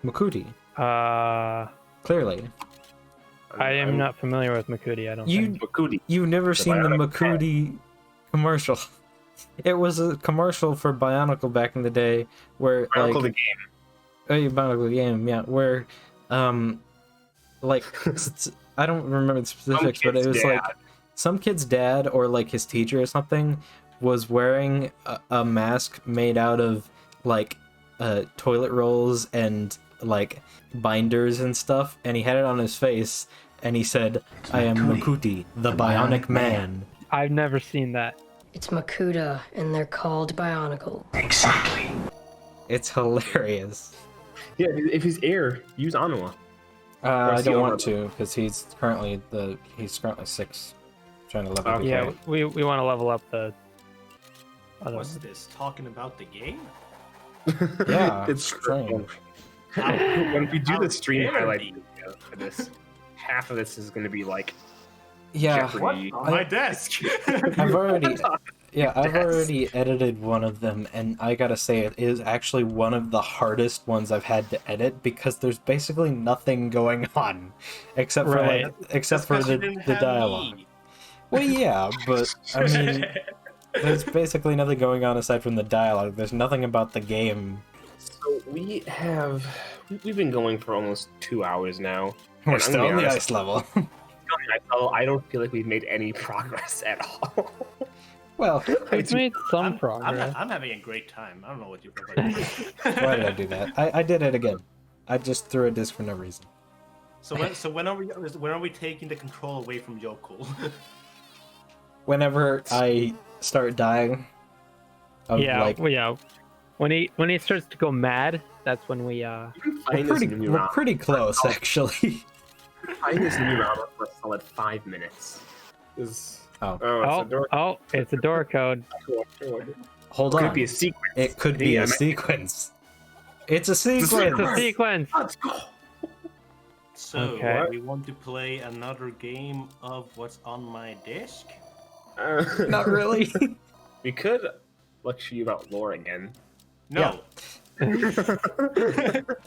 Speaker 3: Makuti,
Speaker 2: I
Speaker 3: clearly.
Speaker 2: am not familiar with Makudi. I don't think.
Speaker 1: Makudi.
Speaker 3: You've never seen the
Speaker 1: Bionic
Speaker 3: Makudi commercial. It was a commercial for Bionicle back in the day where
Speaker 1: Bionicle
Speaker 3: like
Speaker 1: the game.
Speaker 3: Bionicle game, yeah, where like I don't remember the specifics, but it was like some kid's dad or like his teacher or something was wearing a mask made out of like toilet rolls and like binders and stuff, and he had it on his face and he said, "I am Makuti, the Bionic Man."
Speaker 2: I've never seen that.
Speaker 5: It's Makuta, and they're called Bionicle.
Speaker 6: Exactly.
Speaker 3: It's hilarious.
Speaker 1: Yeah, if he's heir, use Anua.
Speaker 3: I don't want to because he's currently 6, trying to level.
Speaker 1: Okay.
Speaker 3: the
Speaker 2: Yeah,
Speaker 3: guy.
Speaker 2: we want to level up the.
Speaker 4: what's this? Talking about the game?
Speaker 3: Yeah,
Speaker 1: It's
Speaker 3: strange.
Speaker 1: When we do
Speaker 4: How
Speaker 1: the stream
Speaker 4: dare
Speaker 1: highlight
Speaker 4: you.
Speaker 1: video for this, half of this is going to be like
Speaker 3: Yeah,
Speaker 1: Jeopardy.
Speaker 4: On my desk.
Speaker 3: I've already edited one of them, and I gotta say it is actually one of the hardest ones I've had to edit because there's basically nothing going on except for
Speaker 2: Right.
Speaker 3: the dialogue. Well, yeah, but I mean, there's basically nothing going on aside from the dialogue. There's nothing about the game.
Speaker 1: So we've been going for almost 2 hours now.
Speaker 3: We're
Speaker 1: And I'm
Speaker 3: still
Speaker 1: gonna
Speaker 3: on
Speaker 1: be
Speaker 3: the
Speaker 1: honest,
Speaker 3: ice level.
Speaker 1: I don't feel like we've made any progress at all.
Speaker 3: Well,
Speaker 2: We've made some progress.
Speaker 4: I'm having a great time. I don't know what you're talking about.
Speaker 3: why did I do that? I did it again. I just threw a disc for no reason.
Speaker 4: So when are we taking the control away from Yoko?
Speaker 3: Whenever I start dying, of
Speaker 2: Yeah,
Speaker 3: like,
Speaker 2: well, yeah. When he starts to go mad, that's when we
Speaker 3: we're pretty close actually.
Speaker 1: Find this new round for a solid 5 minutes.
Speaker 2: it's a door code.
Speaker 3: Hold
Speaker 1: Could
Speaker 3: on.
Speaker 1: it be a sequence?
Speaker 3: It could be
Speaker 1: Yeah,
Speaker 3: a sequence. It's a
Speaker 2: It's
Speaker 3: sequence.
Speaker 2: a sequence.
Speaker 1: Let's go.
Speaker 4: So
Speaker 2: Okay.
Speaker 4: we want to play another game of what's on my desk.
Speaker 3: Not really.
Speaker 1: We could lecture you about lore again.
Speaker 4: No.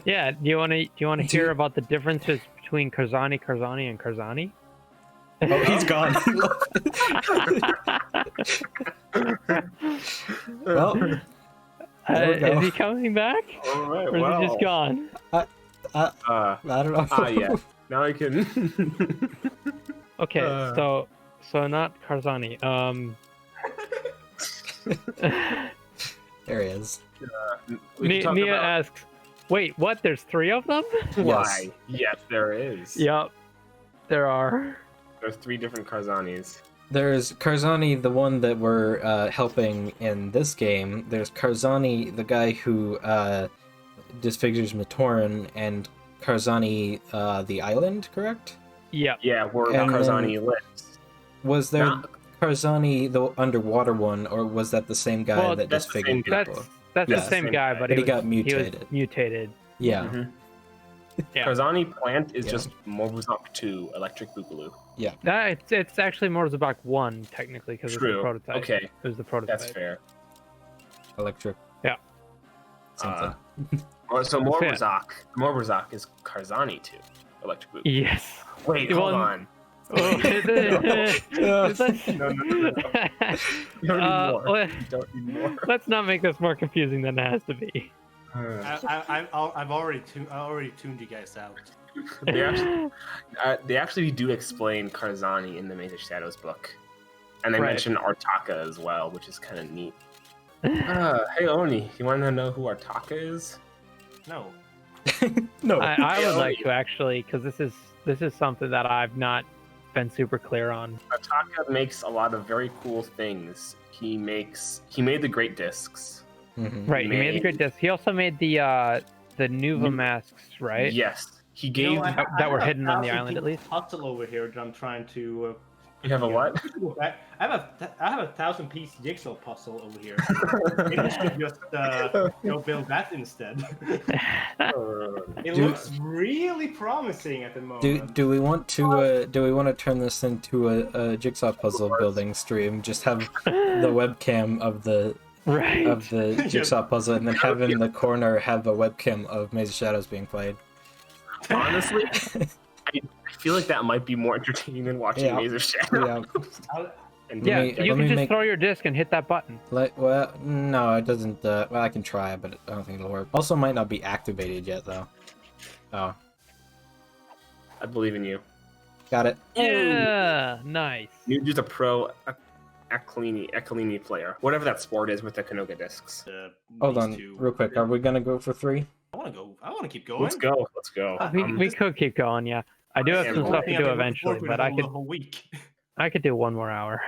Speaker 2: Yeah. Do you want to hear about the differences between Karzani, and Karzani?
Speaker 3: Oh, he's gone. Well, there we go.
Speaker 2: Is he coming back?
Speaker 1: All right.
Speaker 2: Or is he just gone?
Speaker 3: I don't know.
Speaker 1: Yeah. Now I can.
Speaker 2: Okay, so not Karzani.
Speaker 3: There he is.
Speaker 1: We can talk
Speaker 2: Nia
Speaker 1: about
Speaker 2: asks, "Wait, what? There's 3 of them?"
Speaker 1: why. Yes, there is.
Speaker 2: Yep, there are.
Speaker 1: There's 3 different Karzanis.
Speaker 3: There's Karzani, the one that we're helping in this game. There's Karzani, the guy who disfigures Matoran, and Karzani, the island, correct?
Speaker 2: Yep.
Speaker 1: Yeah, where
Speaker 3: And
Speaker 1: Karzani lives.
Speaker 3: Was there
Speaker 1: Not-
Speaker 3: Karzani, the underwater one, or was that the same guy
Speaker 2: Well,
Speaker 3: that
Speaker 1: that's the same
Speaker 3: disfigured
Speaker 1: guy.
Speaker 3: people?
Speaker 2: That's
Speaker 3: Yeah.
Speaker 2: the same guy, but
Speaker 3: But he
Speaker 2: was,
Speaker 3: got
Speaker 2: He
Speaker 3: mutated.
Speaker 2: was mutated.
Speaker 3: Yeah.
Speaker 1: Mhm.
Speaker 2: Yeah.
Speaker 1: Karzani plant is
Speaker 3: Yeah.
Speaker 1: just Morbuzak 2, Electric Boogaloo.
Speaker 2: It's actually Morzabak 1 technically because it's the
Speaker 1: True.
Speaker 2: prototype.
Speaker 1: Okay,
Speaker 2: It was the prototype.
Speaker 1: that's fair.
Speaker 3: Electric.
Speaker 2: Yeah.
Speaker 3: Something.
Speaker 1: So
Speaker 2: That's fair.
Speaker 1: Morbuzak is Karzani 2, Electric Boogaloo.
Speaker 2: Yes.
Speaker 1: Wait,
Speaker 2: Well,
Speaker 1: hold on.
Speaker 2: Oh,
Speaker 1: No. You don't need more.
Speaker 2: let-
Speaker 1: You don't need more.
Speaker 2: Let's not make this more confusing than it has to be.
Speaker 4: I've already tuned you guys out.
Speaker 1: They actually do explain Karzani in the Maze of Shadows book, and they
Speaker 2: Right.
Speaker 1: mention Artaka as well, which is kind of neat. Hey Oni, you want to know who Artaka is?
Speaker 4: No.
Speaker 3: No.
Speaker 2: I
Speaker 1: Yeah,
Speaker 2: would like to actually, because this is something that I've not been super clear on.
Speaker 1: Artaka makes a lot of very cool things. He made the Great Discs.
Speaker 3: Mhm.
Speaker 2: Right, he made the Great Disc. He also made the Nuva masks, right?
Speaker 1: Yes, he gave.
Speaker 4: You know,
Speaker 2: that were
Speaker 4: have a
Speaker 2: hidden on the
Speaker 4: 1,000
Speaker 2: island, at least?
Speaker 4: Puzzle over here that I'm trying to.
Speaker 1: You have a what?
Speaker 4: I have a 1,000-piece jigsaw puzzle over here. Maybe we should just build that instead. It looks really promising at the moment.
Speaker 3: Do we want to turn this into a jigsaw puzzle building stream? Just have the webcam of the
Speaker 2: Right.
Speaker 3: jigsaw puzzle, and then have in the corner have a webcam of Maze of Shadows being played.
Speaker 1: Honestly, I feel like that might be more entertaining than watching
Speaker 3: Yeah.
Speaker 1: Maze of Shadows.
Speaker 3: Yeah.
Speaker 1: And
Speaker 2: Yeah,
Speaker 3: me-
Speaker 2: you
Speaker 3: let
Speaker 2: can
Speaker 3: me
Speaker 2: just
Speaker 3: make-
Speaker 2: throw your disc and hit that button.
Speaker 3: Well, no, it doesn't. Well, I can try, but I don't think it'll work. Also, might not be activated yet, though. Oh,
Speaker 1: I believe in you.
Speaker 3: got it.
Speaker 2: Yeah, nice.
Speaker 1: You're just a pro Aquilini player. Whatever that sport is with the Kanoga discs.
Speaker 3: Hold
Speaker 4: These
Speaker 3: on,
Speaker 4: two-
Speaker 3: real quick. Are we gonna go for 3?
Speaker 4: I want to go. I want to keep going.
Speaker 1: Let's go. Let's go.
Speaker 2: We could keep going, yeah. I do have
Speaker 1: Yeah,
Speaker 2: some
Speaker 1: but
Speaker 2: stuff
Speaker 4: I
Speaker 2: to do eventually, but I could
Speaker 4: A week.
Speaker 2: do 1 more hour.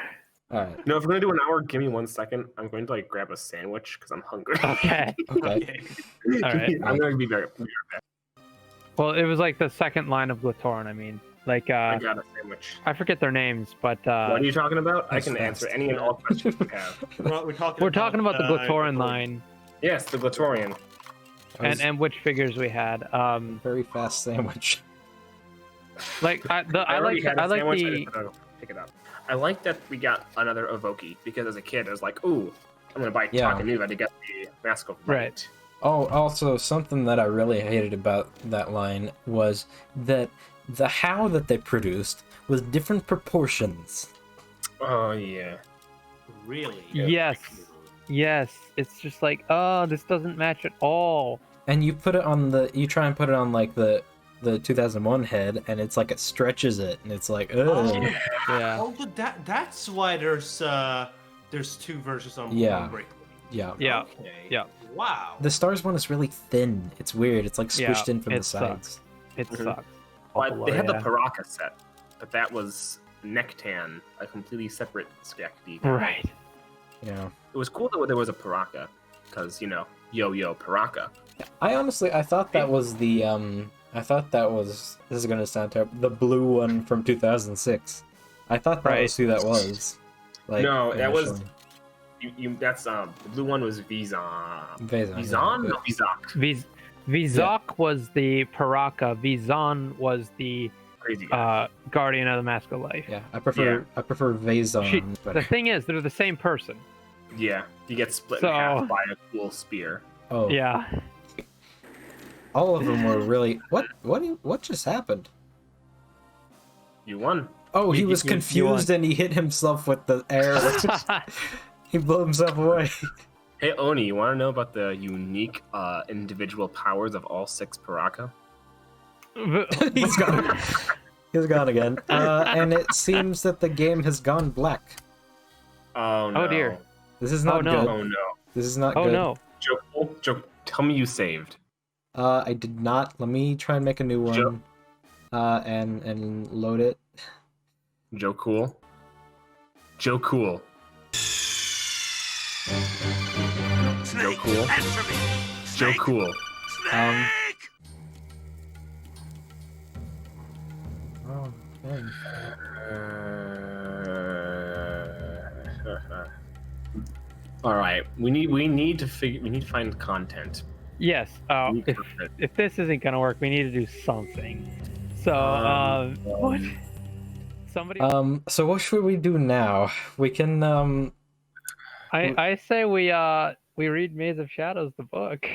Speaker 3: All right.
Speaker 1: No, if we're gonna do an hour, give me 1 second. I'm going to grab a sandwich because I'm hungry.
Speaker 2: Okay.
Speaker 3: Okay.
Speaker 2: Alright.
Speaker 1: I'm gonna be very.
Speaker 2: Well, it was like the second line of Glatoran, I mean. Like,
Speaker 1: I got a sandwich.
Speaker 2: I forget their names, but
Speaker 1: What are you talking about? I
Speaker 3: that's
Speaker 1: can
Speaker 3: fast.
Speaker 1: answer any and all questions you have.
Speaker 4: We're
Speaker 2: talking about the Glatoran line
Speaker 1: Yes, the Glatorian.
Speaker 3: That was
Speaker 2: and which figures we had.
Speaker 3: a very fast sandwich.
Speaker 2: Like, I
Speaker 1: already
Speaker 2: like
Speaker 1: had a
Speaker 2: the
Speaker 1: sandwich, I just gotta pick it up. I like that we got another Evoki because as a kid I was like, ooh, I'm gonna buy
Speaker 3: Yeah.
Speaker 1: Takanuva to get the Mask of
Speaker 2: Right.
Speaker 1: Light.
Speaker 3: Oh, also something that I really hated about that line was that the how that they produced was different proportions.
Speaker 1: Oh yeah.
Speaker 4: Really?
Speaker 2: Yes. Yes, it's just like, oh, this doesn't match at all.
Speaker 3: And you try and put it on like the 2001 head, and it's like it stretches it, and it's like, ugh.
Speaker 4: Oh,
Speaker 2: Yeah.
Speaker 4: oh, but that's why there's 2 versions on
Speaker 3: Yeah.
Speaker 4: one break.
Speaker 3: Yeah.
Speaker 2: Yeah.
Speaker 4: Okay.
Speaker 2: Yeah.
Speaker 4: Wow.
Speaker 3: The stars one is really thin. It's weird. It's like
Speaker 2: Yeah,
Speaker 3: squished in from the
Speaker 2: it
Speaker 3: sides.
Speaker 2: It
Speaker 1: Mhm.
Speaker 2: sucks.
Speaker 1: But
Speaker 2: Buffalo,
Speaker 1: they had the
Speaker 2: yeah.
Speaker 1: Paraka set, but that was Nektan, a completely separate Skekti.
Speaker 2: Right.
Speaker 3: Yeah.
Speaker 1: It was cool that there was a Paraka, because yo Paraka.
Speaker 3: I thought that was the this is gonna sound terrible, the blue one from 2006. I thought that
Speaker 2: Right.
Speaker 3: was who that was. Like,
Speaker 1: No, that was-
Speaker 3: initially.
Speaker 1: That's the blue one was Vizon.
Speaker 3: Vazon,
Speaker 1: Vizon?
Speaker 3: yeah.
Speaker 1: No, Vizak.
Speaker 2: Vizok was the Paraka. Vizon was the
Speaker 1: Crazy guy.
Speaker 2: Guardian of the Mask of Life.
Speaker 3: Yeah, I prefer Vazon.
Speaker 2: The thing is, they're the same person.
Speaker 1: Yeah, you get split
Speaker 2: So-
Speaker 1: in half by a cool spear.
Speaker 3: Oh,
Speaker 2: Yeah.
Speaker 3: all of them were really. What just happened?
Speaker 1: You won.
Speaker 3: Oh, he
Speaker 2: You-
Speaker 3: was
Speaker 2: you- you
Speaker 3: confused
Speaker 2: won.
Speaker 3: and he hit himself with the arrow. He blew himself away.
Speaker 1: Hey Oni, you want to know about the unique individual powers of all 6 Paraka?
Speaker 3: He's gone. He's gone again. And it seems that the game has gone black.
Speaker 1: Oh no.
Speaker 2: Oh dear.
Speaker 3: This is not
Speaker 2: no.
Speaker 3: good.
Speaker 1: Oh no.
Speaker 3: This is not
Speaker 2: Oh
Speaker 3: good.
Speaker 2: no.
Speaker 1: Joe, tell me you saved.
Speaker 3: I did not. Let me try and make a new one.
Speaker 1: Joe-
Speaker 3: And load it.
Speaker 1: Joe Cool. Joe Cool. Joe Cool. Joe Cool.
Speaker 3: Oh, dang.
Speaker 1: All right, we need to find content.
Speaker 2: Yes. If this isn't gonna work, we need to do something. So what? Somebody.
Speaker 3: So what should we do now? We can
Speaker 2: I say we read Maze of Shadows, the book.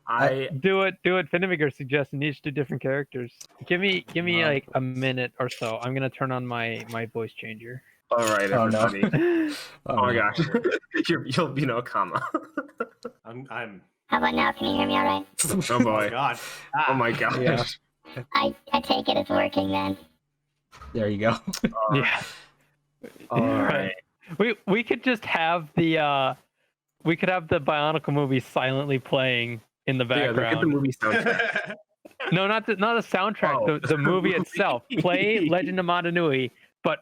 Speaker 1: I
Speaker 2: Do it. Finneviger suggested each do different characters. Give me like a minute or so. I'm gonna turn on my voice changer.
Speaker 1: all right,
Speaker 3: Oh, no.
Speaker 1: everybody.
Speaker 3: oh,
Speaker 1: Oh my
Speaker 3: no.
Speaker 1: gosh, you'll be no comma.
Speaker 4: I'm.
Speaker 6: How about now? Can you hear me all right?
Speaker 1: Oh
Speaker 4: Oh my
Speaker 1: boy.
Speaker 4: god.
Speaker 1: Oh my gosh.
Speaker 3: Yeah.
Speaker 6: I take it it's working then.
Speaker 3: There you go.
Speaker 2: Yeah.
Speaker 1: All right.
Speaker 2: We could just have the Bionicle movie silently playing in the
Speaker 1: Yeah, look at the
Speaker 2: background.
Speaker 1: movie soundtrack.
Speaker 2: No, not the soundtrack.
Speaker 1: Oh.
Speaker 2: The movie itself. Play Legend of Mata-Nui, but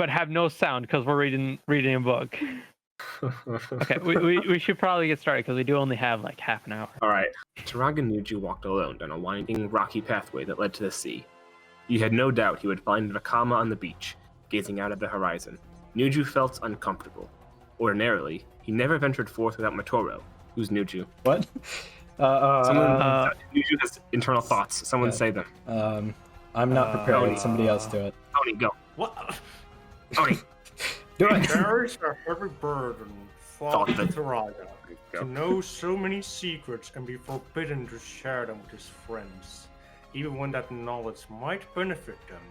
Speaker 2: have no sound because we're reading a book. Okay, we should probably get started because we do only have like half an hour.
Speaker 1: All right. Turaga Nuju walked alone down a winding, rocky pathway that led to the sea. You had no doubt he would find Vakama on the beach, gazing out at the horizon. Nuju felt uncomfortable. Ordinarily, he never ventured forth without Matoro. Who's Nuju?
Speaker 3: What?
Speaker 1: Nuju has internal thoughts. Someone
Speaker 3: yeah.
Speaker 1: say them.
Speaker 3: I'm not prepared.
Speaker 1: Tony.
Speaker 3: Somebody else do it.
Speaker 1: Tony, go.
Speaker 4: What?
Speaker 1: Tony.
Speaker 3: Do it.
Speaker 4: Carries a heavy burden,
Speaker 1: Thought
Speaker 4: fought
Speaker 1: that-
Speaker 4: to Turaga,
Speaker 1: Go.
Speaker 4: to know so many secrets and be forbidden to share them with his friends, even when that knowledge might benefit them.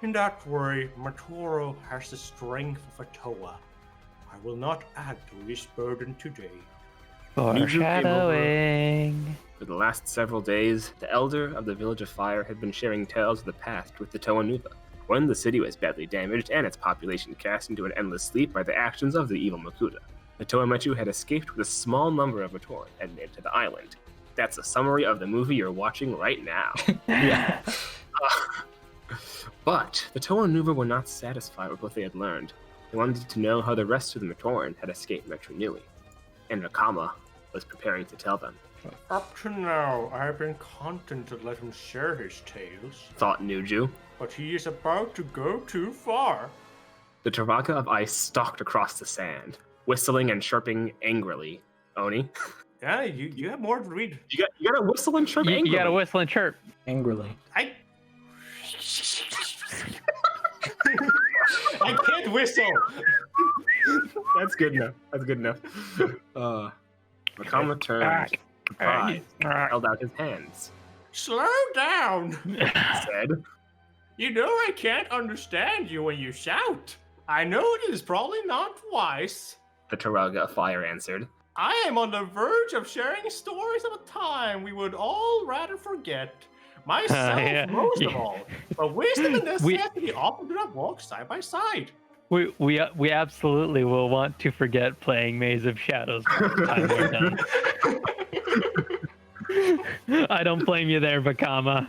Speaker 4: In that way, Matoro has the strength of a Toa. I will not add to his burden today.
Speaker 2: Foreshadowing.
Speaker 1: For the last several days, the elder of the Village of Fire had been sharing tales of the past with the Toa-Nuva, when the city was badly damaged and its population cast into an endless sleep by the actions of the evil Makuta. The Toa-Metu had escaped with a small number of Matoran and made it to the island. That's a summary of the movie you're watching right now.
Speaker 3: Yeah.
Speaker 1: But the Toa-Nuva were not satisfied with what they had learned. They wanted to know how the rest of the Matoran had escaped Metru-nui, and Nakama was preparing to tell them.
Speaker 4: Up to now, I have been content to let him share his tales,
Speaker 1: Thought Nuju.
Speaker 4: but he is about to go too far.
Speaker 1: The Turaga of Ice stalked across the sand, whistling and chirping angrily. Oni,
Speaker 4: Yeah, you have more to read.
Speaker 1: you gotta whistle and chirp angrily.
Speaker 2: You gotta whistle and chirp.
Speaker 3: Angrily.
Speaker 4: I can't whistle.
Speaker 1: That's good enough. That's good enough. Nakama turned, surprised, held out his hands.
Speaker 4: Slow down.
Speaker 1: He said,
Speaker 4: You know I can't understand you when you shout. I know it is probably not wise.
Speaker 1: the Turaga of Fire answered.
Speaker 4: I am on the verge of sharing stories of a time we would all rather forget. Myself,
Speaker 2: Yeah.
Speaker 4: most of
Speaker 2: Yeah.
Speaker 4: all. But wisdom and
Speaker 2: We-
Speaker 4: necessity often do not walk side by side.
Speaker 2: We absolutely will want to forget playing Maze of Shadows by the time we're done. I don't blame you there, Bakama.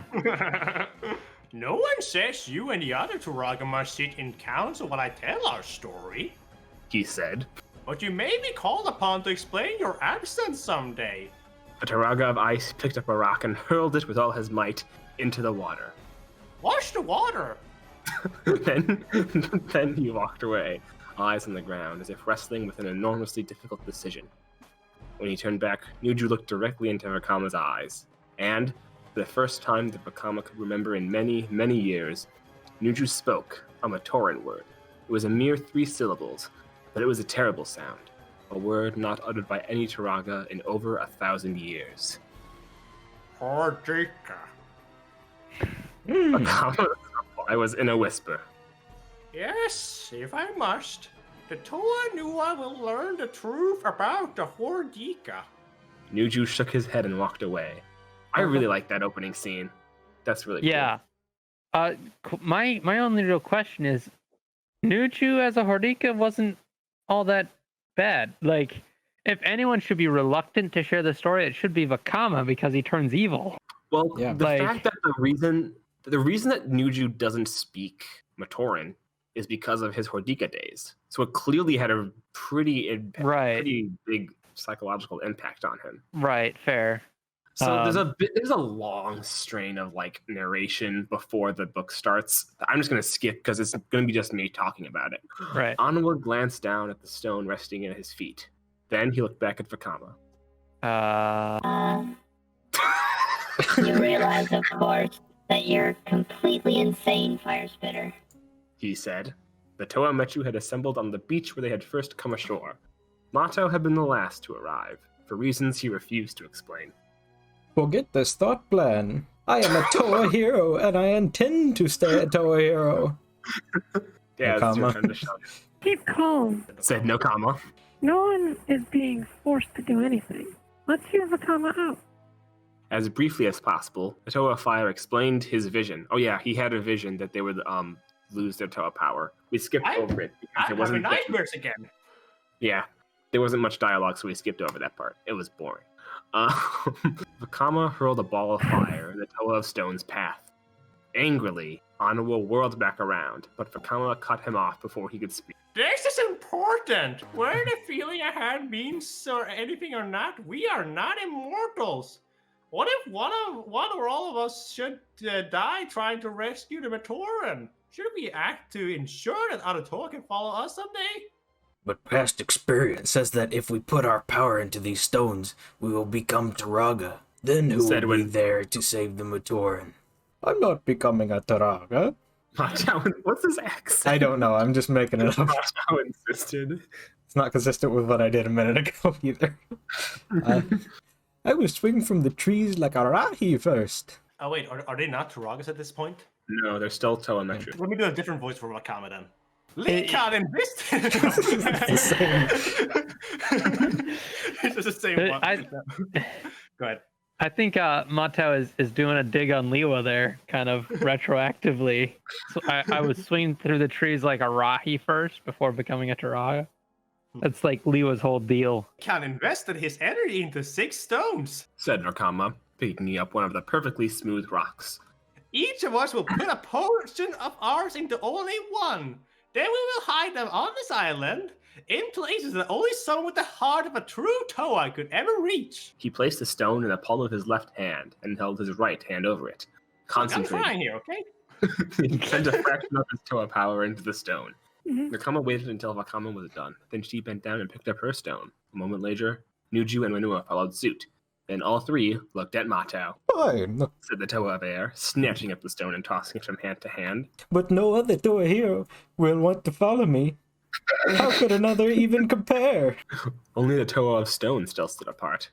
Speaker 4: No one says you and the other Turaga must sit in council while I tell our story.
Speaker 1: He said.
Speaker 4: But you may be called upon to explain your absence someday.
Speaker 1: The Turaga of Ice picked up a rock and hurled it with all his might into the water.
Speaker 4: Watch the water.
Speaker 1: then he walked away, eyes on the ground, as if wrestling with an enormously difficult decision. When he turned back, Nuju looked directly into Vakama's eyes, and, for the first time that Vakama could remember in many, many years, Nuju spoke a Matoran word. It was a mere 3 syllables, but it was a terrible sound, a word not uttered by any Turaga in over 1,000 years.
Speaker 4: Hordika.
Speaker 1: Vakama's reply was in a whisper.
Speaker 4: Yes, if I must. The Toa-Nui will learn the truth about the Hordika.
Speaker 1: Nuju shook his head and walked away. I really like that opening scene. That's really cool.
Speaker 2: Yeah. My only real question is, Nuchu as a Hordika wasn't all that bad. Like, if anyone should be reluctant to share the story, it should be Vakama because he turns evil.
Speaker 1: Well,
Speaker 3: Yeah.
Speaker 1: the
Speaker 2: Like-
Speaker 1: fact that the reason that Nuju doesn't speak Matoran is because of his Hordika days. So it clearly had a pretty big psychological impact on him.
Speaker 2: Right, fair.
Speaker 1: So there's a long strain of like narration before the book starts. I'm just gonna skip because it's gonna be just me talking about it.
Speaker 2: Right.
Speaker 1: Onward glanced down at the stone resting at his feet. Then he looked back at Vakama.
Speaker 6: You realize, of course, that you're completely insane, Fire Spitter.
Speaker 1: He said. The Toa Metru had assembled on the beach where they had first come ashore. Mato had been the last to arrive, for reasons he refused to explain.
Speaker 3: Forget this thought plan. I am a Toa hero, and I intend to stay a Toa hero.
Speaker 1: Yeah,
Speaker 3: No
Speaker 1: it's your
Speaker 3: comma.
Speaker 1: turn to shout.
Speaker 7: Keep calm.
Speaker 1: Said no comma.
Speaker 7: No one is being forced to do anything. Let's hear Vakama out.
Speaker 1: As briefly as possible, the Toa Fire explained his vision. Oh yeah, he had a vision that they would lose their Toa power. We skipped over it because
Speaker 4: I'm
Speaker 1: it
Speaker 4: having
Speaker 1: wasn't.
Speaker 4: nightmares again.
Speaker 1: Yeah, there wasn't much dialogue, so we skipped over that part. It was boring. Vakama hurled a ball of fire in the Toa of Stone's path. Angrily, Anawa whirled back around, but Vakama cut him off before he could speak.
Speaker 4: This is important. Whether the feeling I had means or anything or not, we are not immortals. What if one or all of us should die trying to rescue the Matoran? Should we act to ensure that Anatoa can follow us someday?
Speaker 3: But past experience says that if we put our power into these stones, we will become Taraga. Then who
Speaker 1: Said
Speaker 3: will be
Speaker 1: when-
Speaker 3: there to save the Matoran? I'm not becoming a Taraga.
Speaker 1: What's his accent?
Speaker 3: I don't know, I'm just making it up.
Speaker 1: Macho insisted.
Speaker 3: It's not consistent with what I did a minute ago either. I will swing from the trees like a Rahi first.
Speaker 4: Oh wait, are they not Taragas at this point?
Speaker 1: No, they're still Toa Metru.
Speaker 4: Let me do a different voice for Wakama then. Lincoln and this.
Speaker 3: It's the same.
Speaker 4: It's just the same one. Go ahead.
Speaker 2: I think Mato is doing a dig on Liwa there, kind of retroactively. So I was swinging through the trees like a Rahi first before becoming a Taraga. That's like Liwa's whole deal.
Speaker 4: Can invested his energy into 6 stones.
Speaker 1: Said Nakama, picking up one of the perfectly smooth rocks.
Speaker 4: Each of us will put a portion of ours into only one. Then we will hide them on this island in places that only someone with the heart of a true Toa could ever reach.
Speaker 1: He placed the stone in the palm of his left hand and held his right hand over it.
Speaker 4: I'm trying
Speaker 1: Concentrating.
Speaker 4: here, okay?
Speaker 1: He sent a fraction of his Toa power into the stone.
Speaker 7: Mhm.
Speaker 1: Nakama waited until Vakama was done. Then she bent down and picked up her stone. A moment later, Nuju and Manua followed suit. Then all three looked at Mato,
Speaker 3: Fine,
Speaker 1: said the Toa of Air, snatching up the stone and tossing it from hand to hand.
Speaker 3: but no other Toa hero will want to follow me. How could another even compare?
Speaker 1: Only the Toa of Stone still stood apart.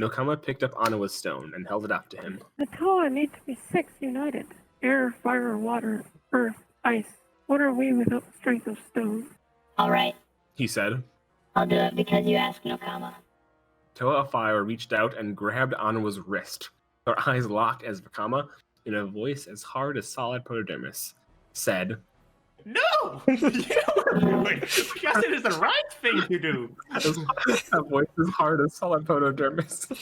Speaker 1: Nakama picked up Anawa's stone and held it up to him.
Speaker 7: The Toa need to be 6 united. Air, fire, water, earth, ice. What are we without the strength of stone?
Speaker 6: Alright,
Speaker 1: He said.
Speaker 6: I'll do it because you asked, Nokama.
Speaker 1: Toa of Fire reached out and grabbed Anawa's wrist. Her eyes locked as Vakama, in a voice as hard as solid protodermis, said,
Speaker 4: No! You know what we're doing, because it is the right thing to do.
Speaker 1: a voice as hard as solid protodermis.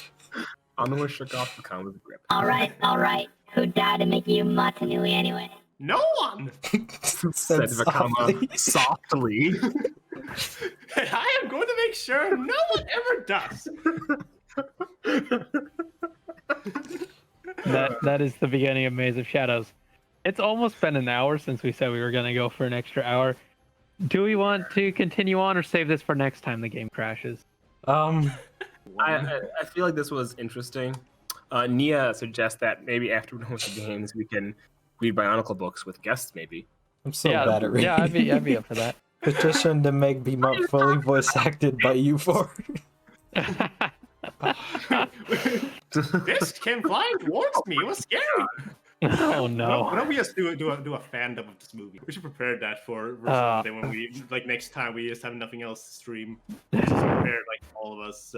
Speaker 1: Anawa shook off Vakama's grip.
Speaker 6: Alright. Who died to make you Mata-Nui anyway?
Speaker 4: No one!
Speaker 1: Said Vakama softly.
Speaker 4: I am going to make sure no one ever does.
Speaker 2: That is the beginning of Maze of Shadows. It's almost been an hour since we said we were going to go for an extra hour. Do we want to continue on or save this for next time the game crashes?
Speaker 1: I feel like this was interesting. Nia suggests that maybe after we're done with the games, we can read Bionicle books with guests, maybe.
Speaker 3: I'm so bad at reading.
Speaker 2: Yeah, I'd be up for that.
Speaker 3: Petition to make Beamop fully voice acted by you four.
Speaker 4: This came flying towards me. It was scary.
Speaker 2: Oh
Speaker 4: Why
Speaker 2: no.
Speaker 4: don't we just do a fandom of this movie? We should prepare that for then when we next time we just have nothing else to stream. Just prepare all of us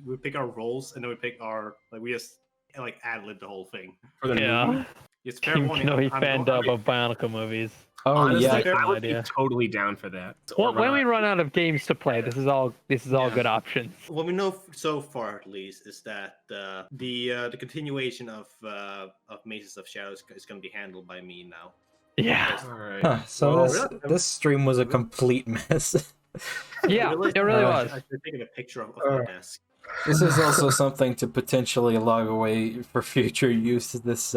Speaker 4: we pick our roles and then we pick our we just like ad-lib the whole thing.
Speaker 1: For the movie.
Speaker 2: Yeah.
Speaker 4: It's fair
Speaker 2: King
Speaker 4: warning.
Speaker 2: Kenobi
Speaker 4: I'm
Speaker 2: fan
Speaker 4: going-
Speaker 2: dub of Bionicle movies.
Speaker 3: Oh
Speaker 1: Honestly,
Speaker 3: yeah,
Speaker 2: That's
Speaker 1: I
Speaker 2: an
Speaker 1: would
Speaker 2: idea.
Speaker 1: be totally down for that.
Speaker 2: Well, when we run out of games to play, this is all
Speaker 4: Yeah.
Speaker 2: good options.
Speaker 4: What we know so far, at least, is that the continuation of Mazes of Shadows is going to be handled by me now.
Speaker 2: Yeah.
Speaker 1: All right.
Speaker 3: huh, so
Speaker 1: Well,
Speaker 3: this stream was a complete mess.
Speaker 2: Yeah, it really was.
Speaker 4: I should have taken a picture of my desk.
Speaker 3: This is also something to potentially log away for future use. This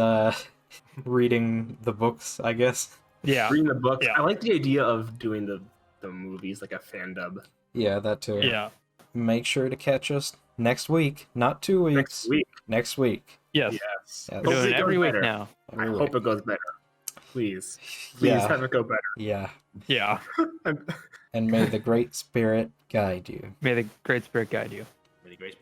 Speaker 3: reading the books, I guess.
Speaker 2: Yeah.
Speaker 1: reading the books.
Speaker 2: Yeah.
Speaker 1: I like the idea of doing the movies like a fan dub
Speaker 3: Yeah, that too.
Speaker 2: Yeah.
Speaker 3: Make sure to catch us next week, not 2 weeks.
Speaker 1: next week.
Speaker 3: Next week.
Speaker 2: Yes.
Speaker 1: Yes.
Speaker 3: Yeah.
Speaker 2: We're doing
Speaker 1: Hopefully
Speaker 2: it
Speaker 1: it
Speaker 2: every
Speaker 1: goes
Speaker 2: week
Speaker 1: better.
Speaker 2: now.
Speaker 1: I hope it goes better. Please. Please
Speaker 3: Yeah.
Speaker 1: have it go better.
Speaker 3: Yeah.
Speaker 2: Yeah.
Speaker 3: And may the Great Spirit guide you.
Speaker 2: May the Great Spirit guide you.
Speaker 4: Really great.